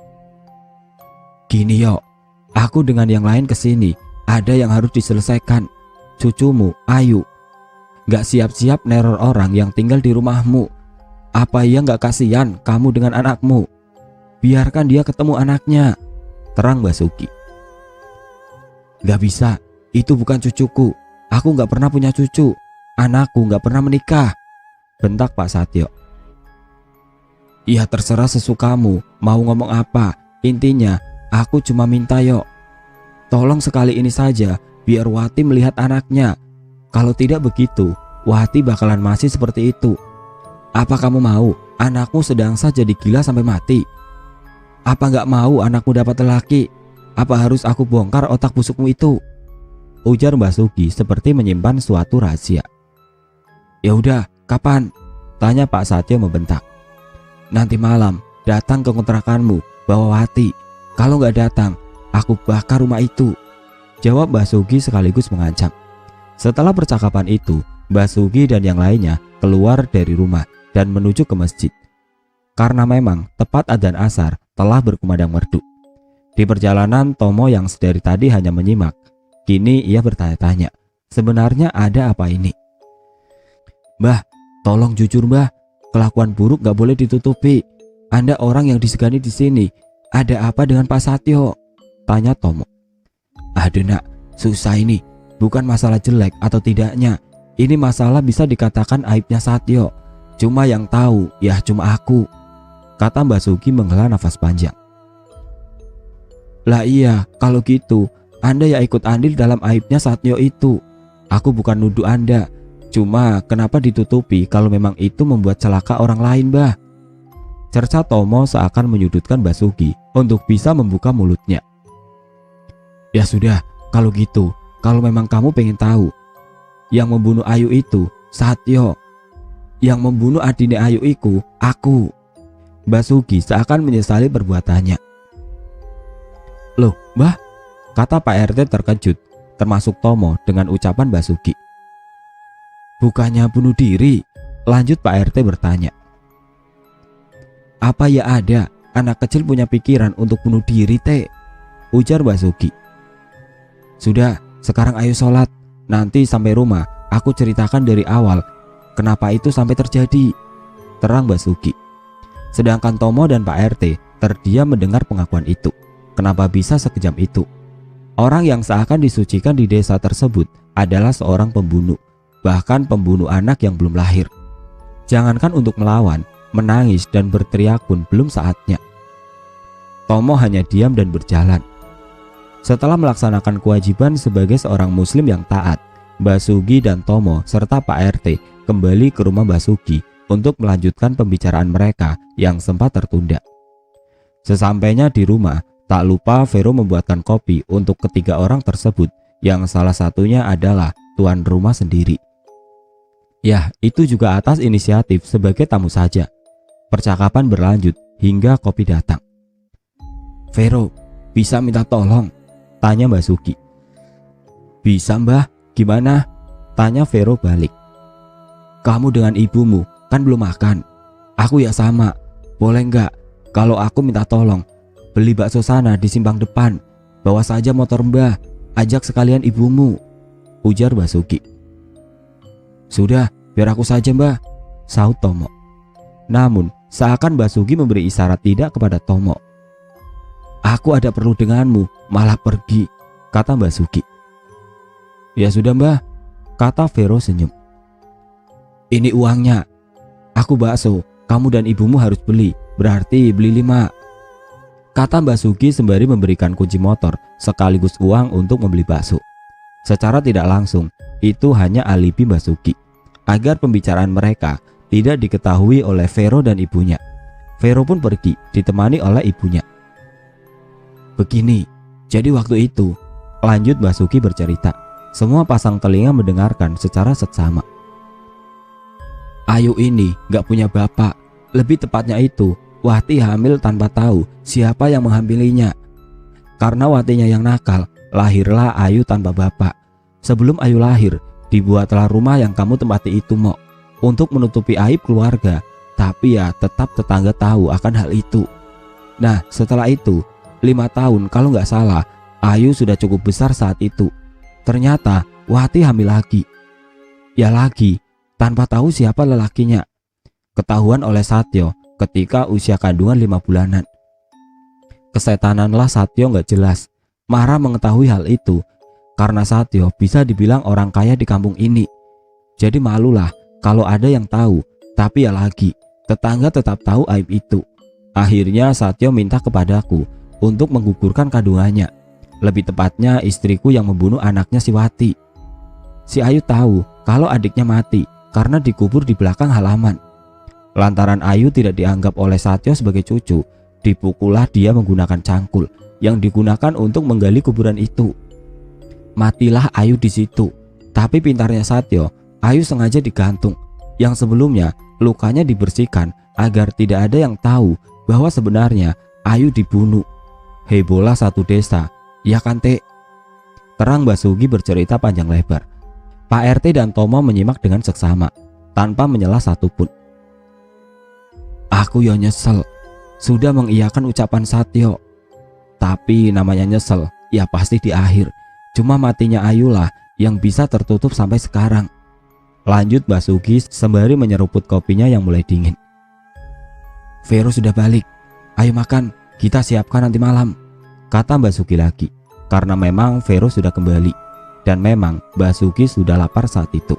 "Gini, Yo, aku dengan yang lain kesini, ada yang harus diselesaikan. Cucumu, Ayu, gak siap-siap neror orang yang tinggal di rumahmu. Apa ia gak kasihan kamu dengan anakmu? Biarkan dia ketemu anaknya," terang Mbak Sugi. "Gak bisa, itu bukan cucuku. Aku gak pernah punya cucu. Anakku gak pernah menikah," bentak Pak Satyo. "Ya terserah sesukamu, mau ngomong apa. Intinya aku cuma minta, Yo, tolong sekali ini saja biar Wati melihat anaknya. Kalau tidak begitu, Wati bakalan masih seperti itu. Apa kamu mau anakmu sedang saja digila sampai mati? Apa gak mau anakmu dapat lelaki? Apa harus aku bongkar otak busukmu itu?" ujar Mbak Sugi seperti menyimpan suatu rahasia. "Ya udah, kapan?" tanya Pak Satyo membentak. "Nanti malam datang ke kontrakanmu bawa Wati. Kalau nggak datang, aku bakar rumah itu, jawab Mbah Sugi sekaligus mengancam. Setelah percakapan itu, Mbah Sugi dan yang lainnya keluar dari rumah dan menuju ke masjid. Karena memang tepat adzan asar telah berkumandang merdu. Di perjalanan, Tomo yang sedari tadi hanya menyimak, kini ia bertanya-tanya, sebenarnya ada apa ini? Mbah, tolong jujur Mbah, kelakuan buruk gak boleh ditutupi. Anda orang yang disegani di sini. Ada apa dengan Pak Satyo? Tanya Tomo. Aduh nak, susah ini. Bukan masalah jelek atau tidaknya. Ini masalah bisa dikatakan aibnya Satyo. Cuma yang tahu ya cuma aku, kata Mbah Sugi menghela nafas panjang. Lah iya, kalau gitu Anda ya ikut andil dalam aibnya Satyo itu. Aku bukan nuduh Anda. Cuma kenapa ditutupi kalau memang itu membuat celaka orang lain, Mbah? Cerca Tomo seakan menyudutkan Mbah Sugi untuk bisa membuka mulutnya. Ya sudah, kalau gitu, kalau memang kamu pengen tahu, yang membunuh Ayu itu Satyo. Yang membunuh adine Ayu iku aku. Mbah Sugi seakan menyesali perbuatannya. Loh, Mbah? Kata Pak RT terkejut, termasuk Tomo dengan ucapan Mbah Sugi. Bukannya bunuh diri? Lanjut Pak RT bertanya. Apa ya ada anak kecil punya pikiran untuk bunuh diri teh? Ujar Mbah Sugi. Sudah, sekarang ayo sholat. Nanti sampai rumah aku ceritakan dari awal kenapa itu sampai terjadi, terang Mbah Sugi. Sedangkan Tomo dan Pak RT terdiam mendengar pengakuan itu. Kenapa bisa sekejam itu? Orang yang seakan disucikan di desa tersebut adalah seorang pembunuh, bahkan pembunuh anak yang belum lahir. Jangankan untuk melawan, menangis dan berteriak pun belum saatnya. Tomo hanya diam dan berjalan. Setelah melaksanakan kewajiban sebagai seorang muslim yang taat, Mbah Sugi dan Tomo serta Pak RT kembali ke rumah Mbah Sugi untuk melanjutkan pembicaraan mereka yang sempat tertunda. Sesampainya di rumah, tak lupa Vero membuatkan kopi untuk ketiga orang tersebut, yang salah satunya adalah tuan rumah sendiri. Ya, itu juga atas inisiatif sebagai tamu saja. Percakapan berlanjut hingga kopi datang. Vero, bisa minta tolong? Tanya Mbah Sugi. Bisa Mbah, gimana? Tanya Vero balik. Kamu dengan ibumu kan belum makan. Aku ya sama. Boleh nggak kalau aku minta tolong beli bakso sana di simpang depan? Bawa saja motor Mbah, ajak sekalian ibumu, ujar Mbah Sugi. Sudah, biar aku saja Mbah, sahut Tomo. Namun seakan Mbah Sugi memberi isyarat tidak kepada Tomo. Aku ada perlu denganmu, malah pergi, kata Mbah Sugi. Ya sudah Mbah, kata Vero senyum. Ini uangnya. Aku bakso, kamu dan ibumu harus beli, berarti beli 5, kata Mbah Sugi sembari memberikan kunci motor sekaligus uang untuk membeli bakso. Secara tidak langsung, itu hanya alibi Mbah Sugi agar pembicaraan mereka tidak diketahui oleh Vero dan ibunya. Vero pun pergi ditemani oleh ibunya. Begini, jadi waktu itu, lanjut Mbah Sugi bercerita. Semua pasang telinga mendengarkan secara seksama. Ayu ini gak punya bapak. Lebih tepatnya itu, Wati hamil tanpa tahu siapa yang menghamilinya. Karena Watinya yang nakal, lahirlah Ayu tanpa bapak. Sebelum Ayu lahir, dibuatlah rumah yang kamu tempati itu, Mok, untuk menutupi aib keluarga. Tapi ya tetap tetangga tahu akan hal itu. Nah, setelah itu 5 tahun kalau nggak salah, Ayu sudah cukup besar saat itu. Ternyata Wati hamil lagi. Ya lagi, tanpa tahu siapa lelakinya. Ketahuan oleh Satyo ketika usia kandungan 5 bulanan. Kesetananlah Satyo nggak jelas, marah mengetahui hal itu. Karena Satyo bisa dibilang orang kaya di kampung ini. Jadi malulah kalau ada yang tahu. Tapi ya lagi, tetangga tetap tahu aib itu. Akhirnya Satyo minta kepadaku untuk menggugurkan kandungannya. Lebih tepatnya istriku yang membunuh anaknya si Wati. Si Ayu tahu kalau adiknya mati karena dikubur di belakang halaman. Lantaran Ayu tidak dianggap oleh Satyo sebagai cucu, dipukullah dia menggunakan cangkul yang digunakan untuk menggali kuburan itu. Matilah Ayu di situ. Tapi pintarnya Satyo, Ayu sengaja digantung. Yang sebelumnya lukanya dibersihkan agar tidak ada yang tahu bahwa sebenarnya Ayu dibunuh. Hebohlah satu desa. Ya kan, Teh? Terang Basuki bercerita panjang lebar. Pak RT dan Tomo menyimak dengan seksama, tanpa menyela satupun. Aku ya nyesel, sudah mengiyakan ucapan Satyo. Tapi namanya nyesel, ya pasti di akhir. Cuma matinya Ayu lah yang bisa tertutup sampai sekarang. Lanjut Basuki sembari menyeruput kopinya yang mulai dingin. Vero sudah balik, ayo makan, kita siapkan nanti malam, kata Basuki lagi. Karena memang Vero sudah kembali. Dan memang Basuki sudah lapar saat itu.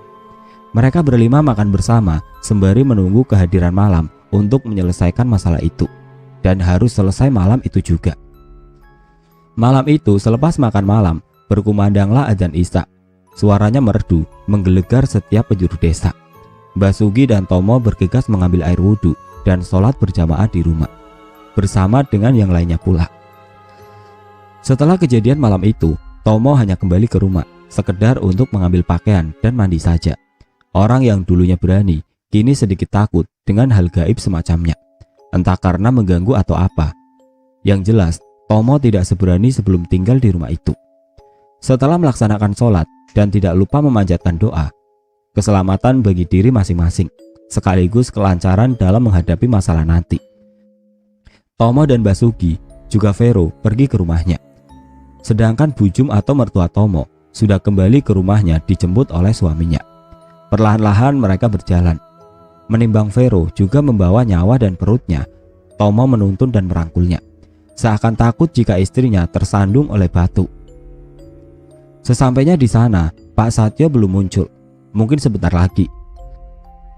Mereka berlima makan bersama sembari menunggu kehadiran Malam untuk menyelesaikan masalah itu. Dan harus selesai malam itu juga. Malam itu selepas makan malam, berkumandanglah azan Isya. Suaranya merdu, menggelegar setiap penjuru desa. Basuki dan Tomo bergegas mengambil air wudhu dan sholat berjamaah di rumah, bersama dengan yang lainnya pula. Setelah kejadian malam itu, Tomo hanya kembali ke rumah, sekedar untuk mengambil pakaian dan mandi saja. Orang yang dulunya berani, kini sedikit takut dengan hal gaib semacamnya. Entah karena mengganggu atau apa. Yang jelas, Tomo tidak seberani sebelum tinggal di rumah itu. Setelah melaksanakan sholat dan tidak lupa memanjatkan doa, keselamatan bagi diri masing-masing, sekaligus kelancaran dalam menghadapi masalah nanti. Tomo dan Basuki, juga Vero pergi ke rumahnya. Sedangkan Bujum atau mertua Tomo sudah kembali ke rumahnya dijemput oleh suaminya. Perlahan-lahan mereka berjalan. Menimbang Vero juga membawa nyawa dan perutnya, Tomo menuntun dan merangkulnya, seakan takut jika istrinya tersandung oleh batu. Sesampainya di sana, Pak Satyo belum muncul, mungkin sebentar lagi.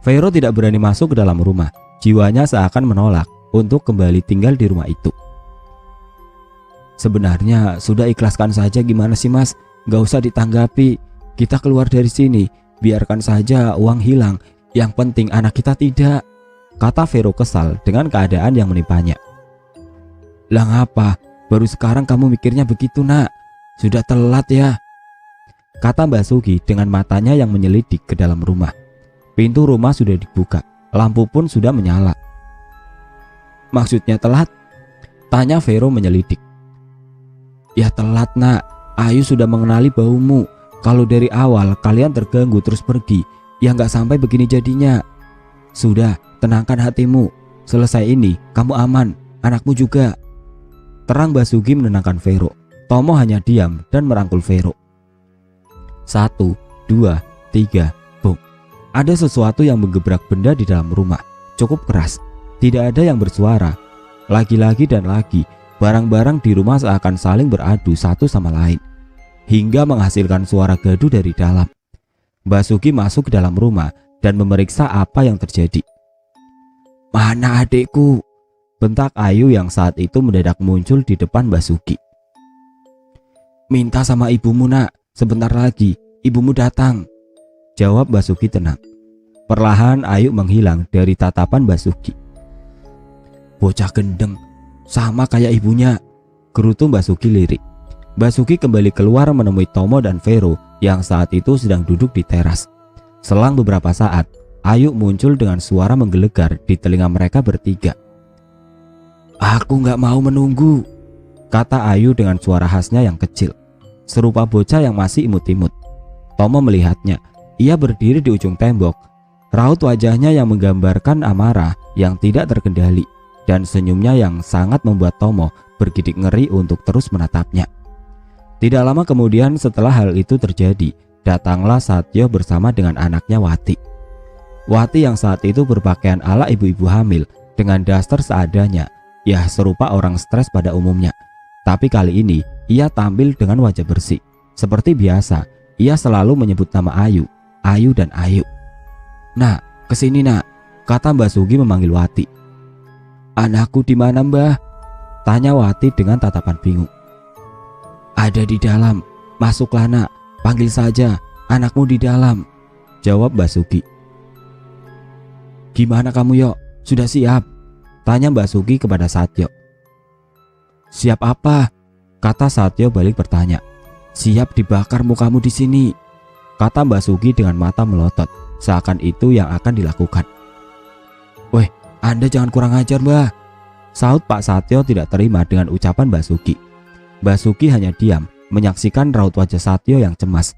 Vero tidak berani masuk ke dalam rumah, jiwanya seakan menolak untuk kembali tinggal di rumah itu. Sebenarnya sudah ikhlaskan saja, gimana sih Mas? Gak usah ditanggapi, kita keluar dari sini, biarkan saja uang hilang, yang penting anak kita tidak, kata Vero kesal dengan keadaan yang menimpanya. Lah ngapa, baru sekarang kamu mikirnya begitu nak, sudah telat ya, kata Basuki dengan matanya yang menyelidik ke dalam rumah. Pintu rumah sudah dibuka, lampu pun sudah menyala. Maksudnya telat? Tanya Vero menyelidik. Ya telat nak, Ayu sudah mengenali baumu. Kalau dari awal kalian terganggu terus pergi, ya nggak sampai begini jadinya. Sudah, tenangkan hatimu. Selesai ini, kamu aman, anakmu juga. Terang Basuki menenangkan Vero. Tomo hanya diam dan merangkul Vero. 1, 2, 3, boom. Ada sesuatu yang menggebrak benda di dalam rumah. Cukup keras. Tidak ada yang bersuara. Lagi-lagi dan lagi, barang-barang di rumah seakan saling beradu satu sama lain, hingga menghasilkan suara gaduh dari dalam. Basuki masuk ke dalam rumah dan memeriksa apa yang terjadi. Mana adikku? Bentak Ayu yang saat itu mendadak muncul di depan Basuki. Minta sama ibumu nak, sebentar lagi ibumu datang, jawab Basuki tenang. Perlahan Ayu menghilang dari tatapan Basuki. Bocah gendeng, sama kayak ibunya, gerutu Basuki lirik. Basuki kembali keluar menemui Tomo dan Vero yang saat itu sedang duduk di teras. Selang beberapa saat, Ayu muncul dengan suara menggelegar di telinga mereka bertiga. Aku nggak mau menunggu, kata Ayu dengan suara khasnya yang kecil, serupa bocah yang masih imut-imut. Tomo melihatnya, ia berdiri di ujung tembok. Raut wajahnya yang menggambarkan amarah yang tidak terkendali, dan senyumnya yang sangat membuat Tomo bergidik ngeri untuk terus menatapnya. Tidak lama kemudian setelah hal itu terjadi, datanglah Satyo bersama dengan anaknya Wati. Wati yang saat itu berpakaian ala ibu-ibu hamil dengan daster seadanya, ya serupa orang stres pada umumnya. Tapi kali ini ia tampil dengan wajah bersih. Seperti biasa, ia selalu menyebut nama Ayu, Ayu dan Ayu. Nak, kesini nak, kata Mbak Sugi memanggil Wati. Anakku di mana Mbah? Tanya Wati dengan tatapan bingung. Ada di dalam, masuklah nak, panggil saja, anakmu di dalam, jawab Mbak Sugi. Gimana kamu Yok, sudah siap? Tanya Mbak Sugi kepada Satyo. Siap apa? Kata Satyo balik bertanya. Siap dibakar mukamu di sini, kata Mbak Sugi dengan mata melotot, seakan itu yang akan dilakukan. Weh, Anda jangan kurang ajar Mbah. Saut Pak Satyo tidak terima dengan ucapan Basuki. Basuki hanya diam menyaksikan raut wajah Satyo yang cemas.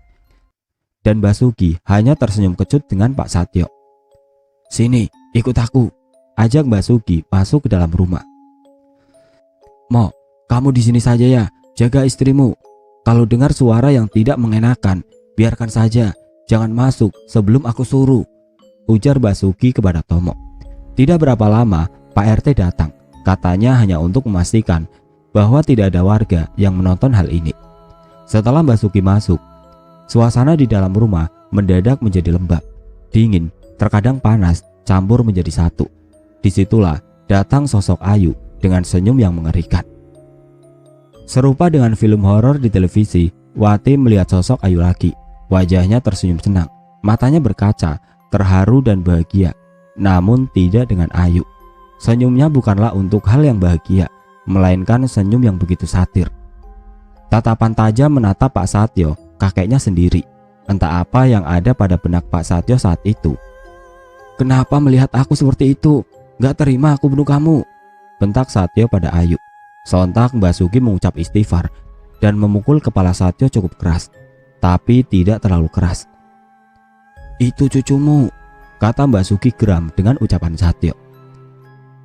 Dan Basuki hanya tersenyum kecut dengan Pak Satyo. "Sini, ikut aku," ajak Basuki masuk ke dalam rumah. "Mo, kamu di sini saja ya, jaga istrimu. Kalau dengar suara yang tidak mengenakan, biarkan saja, jangan masuk sebelum aku suruh," ujar Basuki kepada Tomo. Tidak berapa lama, Pak RT datang. Katanya hanya untuk memastikan bahwa tidak ada warga yang menonton hal ini. Setelah Basuki masuk, suasana di dalam rumah mendadak menjadi lembab, dingin, terkadang panas, campur menjadi satu. Disitulah datang sosok Ayu dengan senyum yang mengerikan. Serupa dengan film horor di televisi, Wati melihat sosok Ayu lagi. Wajahnya tersenyum senang, matanya berkaca, terharu dan bahagia. Namun tidak dengan Ayu. Senyumnya bukanlah untuk hal yang bahagia, melainkan senyum yang begitu satir. Tatapan tajam menatap Pak Satyo, kakeknya sendiri. Entah apa yang ada pada benak Pak Satyo saat itu. "Kenapa melihat aku seperti itu? Gak terima aku bunuh kamu," bentak Satyo pada Ayu. Sontak Basuki mengucap istighfar dan memukul kepala Satyo cukup keras, tapi tidak terlalu keras. "Itu cucumu," kata Basuki geram dengan ucapan Satyo.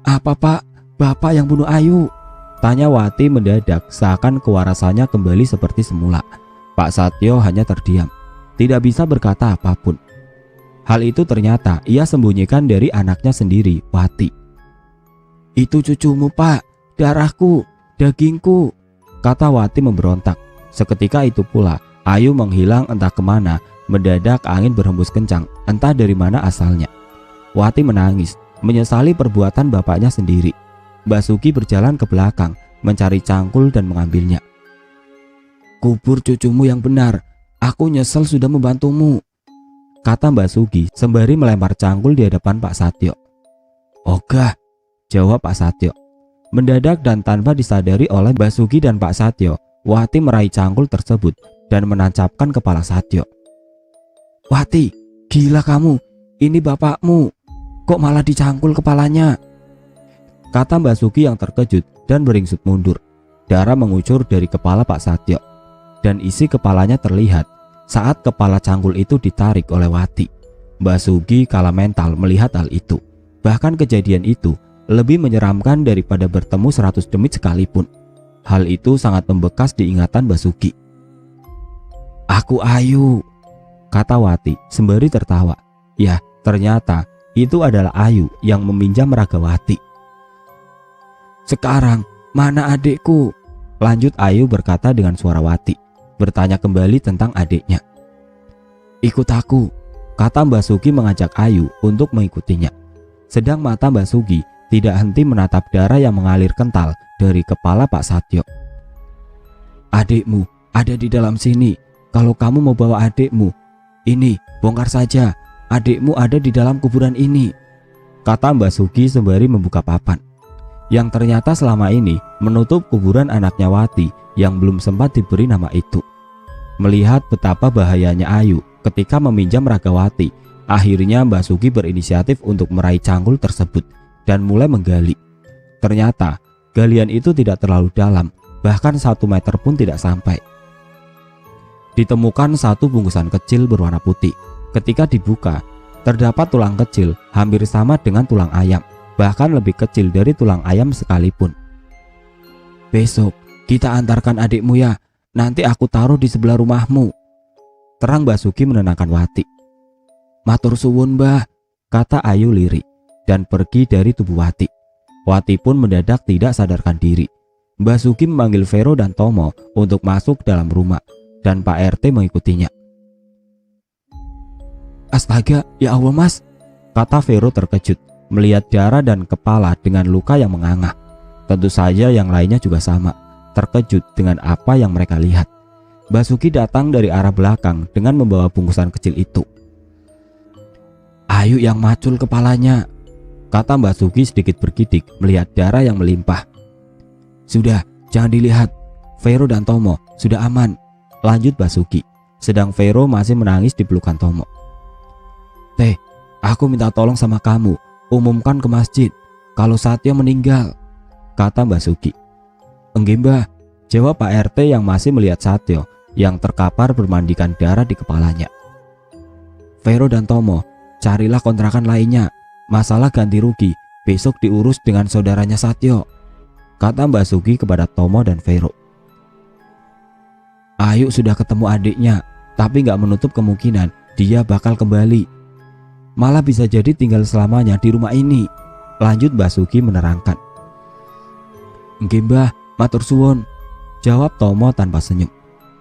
"Apa Pak? Bapak yang bunuh Ayu?" tanya Wati mendadak, seakan kewarasannya kembali seperti semula. Pak Satyo hanya terdiam, tidak bisa berkata apapun. Hal itu ternyata ia sembunyikan dari anaknya sendiri, Wati. "Itu cucumu Pak, darahku, dagingku," kata Wati memberontak. Seketika itu pula Ayu menghilang entah kemana. Mendadak angin berhembus kencang, entah dari mana asalnya. Wati menangis, menyesali perbuatan bapaknya sendiri. Basuki berjalan ke belakang, mencari cangkul dan mengambilnya. "Kubur cucumu yang benar, aku nyesel sudah membantumu," kata Basuki sembari melempar cangkul di hadapan Pak Satyo. "Ogah," jawab Pak Satyo. Mendadak dan tanpa disadari oleh Basuki dan Pak Satyo, Wati meraih cangkul tersebut dan menancapkan kepala Satyo. "Wati, gila kamu, ini bapakmu, kok malah dicangkul kepalanya?" kata Basuki yang terkejut dan beringsut mundur. Darah mengucur dari kepala Pak Satyo, dan isi kepalanya terlihat saat kepala cangkul itu ditarik oleh Wati. Basuki kalah mental melihat hal itu. Bahkan kejadian itu lebih menyeramkan daripada bertemu 100 demit sekalipun. Hal itu sangat membekas di ingatan Basuki. "Aku Ayu," kata Wati sembari tertawa. Ya, ternyata itu adalah Ayu yang meminjam raga Wati. "Sekarang mana adikku?" lanjut Ayu berkata dengan suara Wati, bertanya kembali tentang adiknya. "Ikut aku," kata Basuki mengajak Ayu untuk mengikutinya. Sedang mata Basuki tidak henti menatap darah yang mengalir kental dari kepala Pak Satyo. "Adikmu ada di dalam sini. Kalau kamu mau bawa adikmu, ini bongkar saja. Adikmu ada di dalam kuburan ini," kata Basuki sembari membuka papan yang ternyata selama ini menutup kuburan anaknya Wati yang belum sempat diberi nama itu. Melihat betapa bahayanya Ayu ketika meminjam raga Wati, akhirnya Basuki berinisiatif untuk meraih cangkul tersebut dan mulai menggali. Ternyata galian itu tidak terlalu dalam, bahkan 1 meter pun tidak sampai. Ditemukan satu bungkusan kecil berwarna putih. Ketika dibuka, terdapat tulang kecil hampir sama dengan tulang ayam, bahkan lebih kecil dari tulang ayam sekalipun. "Besok kita antarkan adikmu ya, nanti aku taruh di sebelah rumahmu," terang Basuki menenangkan Wati. "Matur suwun Mbah," kata Ayu lirih dan pergi dari tubuh Wati. Wati pun mendadak tidak sadarkan diri. Basuki memanggil Vero dan Tomo untuk masuk dalam rumah dan Pak RT mengikutinya. "Astaga, ya Allah Mas," kata Vero terkejut melihat darah dan kepala dengan luka yang menganga. Tentu saja yang lainnya juga sama, terkejut dengan apa yang mereka lihat. Basuki datang dari arah belakang dengan membawa bungkusan kecil itu. "Ayu yang macul kepalanya," kata Basuki sedikit bergidik melihat darah yang melimpah. "Sudah, jangan dilihat. Vero dan Tomo sudah aman," lanjut Basuki, sedang Vero masih menangis di pelukan Tomo. "Teh, aku minta tolong sama kamu, umumkan ke masjid kalau Satyo meninggal," kata Mbah Sugi. "Enggih Mbah," jawab Pak RT yang masih melihat Satyo yang terkapar bermandikan darah di kepalanya. "Vero dan Tomo, carilah kontrakan lainnya. Masalah ganti rugi besok diurus dengan saudaranya Satyo," kata Mbah Sugi kepada Tomo dan Vero. "Ayu sudah ketemu adiknya, tapi nggak menutup kemungkinan dia bakal kembali. Malah bisa jadi tinggal selamanya di rumah ini," lanjut Mbah Sugi menerangkan. "Nggih Mbah, matur suwun," jawab Tomo tanpa senyum.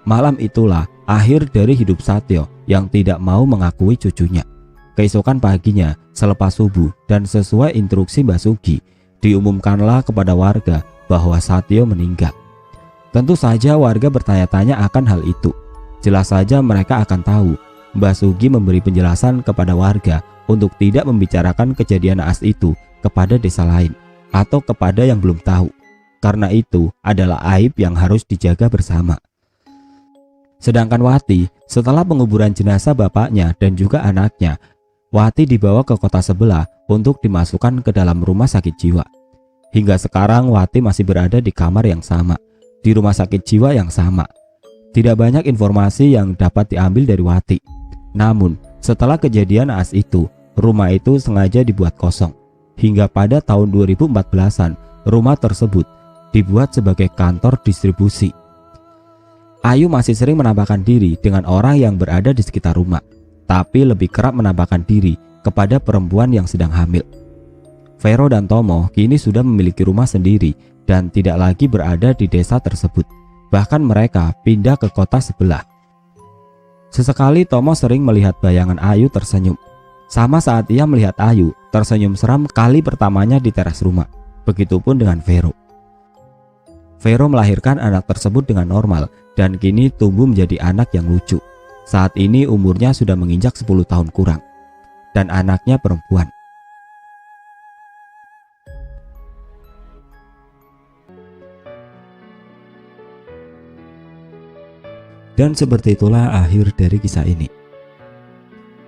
Malam itulah akhir dari hidup Satyo yang tidak mau mengakui cucunya. Keesokan paginya selepas subuh dan sesuai instruksi Mbah Sugi, diumumkanlah kepada warga bahwa Satyo meninggal. Tentu saja warga bertanya-tanya akan hal itu. Jelas saja mereka akan tahu Mbah Sugi memberi penjelasan kepada warga untuk tidak membicarakan kejadian naas itu kepada desa lain atau kepada yang belum tahu, karena itu adalah aib yang harus dijaga bersama. Sedangkan Wati, setelah penguburan jenazah bapaknya dan juga anaknya, Wati dibawa ke kota sebelah untuk dimasukkan ke dalam rumah sakit jiwa. Hingga sekarang Wati masih berada di kamar yang sama, di rumah sakit jiwa yang sama. Tidak banyak informasi yang dapat diambil dari Wati. Namun, setelah kejadian naas itu, rumah itu sengaja dibuat kosong. Hingga pada tahun 2014-an, rumah tersebut dibuat sebagai kantor distribusi. Ayu masih sering menampakkan diri dengan orang yang berada di sekitar rumah, tapi lebih kerap menampakkan diri kepada perempuan yang sedang hamil. Vero dan Tomo kini sudah memiliki rumah sendiri dan tidak lagi berada di desa tersebut. Bahkan mereka pindah ke kota sebelah. Sesekali Tomo sering melihat bayangan Ayu tersenyum. Sama saat ia melihat Ayu tersenyum seram kali pertamanya di teras rumah. Begitupun dengan Vero. Vero melahirkan anak tersebut dengan normal dan kini tumbuh menjadi anak yang lucu. Saat ini umurnya sudah menginjak 10 tahun kurang. Dan anaknya perempuan. Dan seperti itulah akhir dari kisah ini.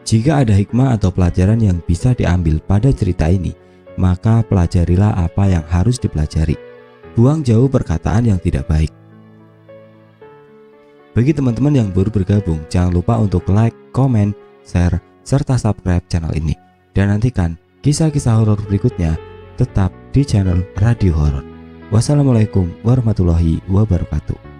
Jika ada hikmah atau pelajaran yang bisa diambil pada cerita ini, maka pelajarilah apa yang harus dipelajari. Buang jauh perkataan yang tidak baik. Bagi teman-teman yang baru bergabung, jangan lupa untuk like, komen, share, serta subscribe channel ini. Dan nantikan kisah-kisah horor berikutnya tetap di channel Radio Horor. Wassalamualaikum warahmatullahi wabarakatuh.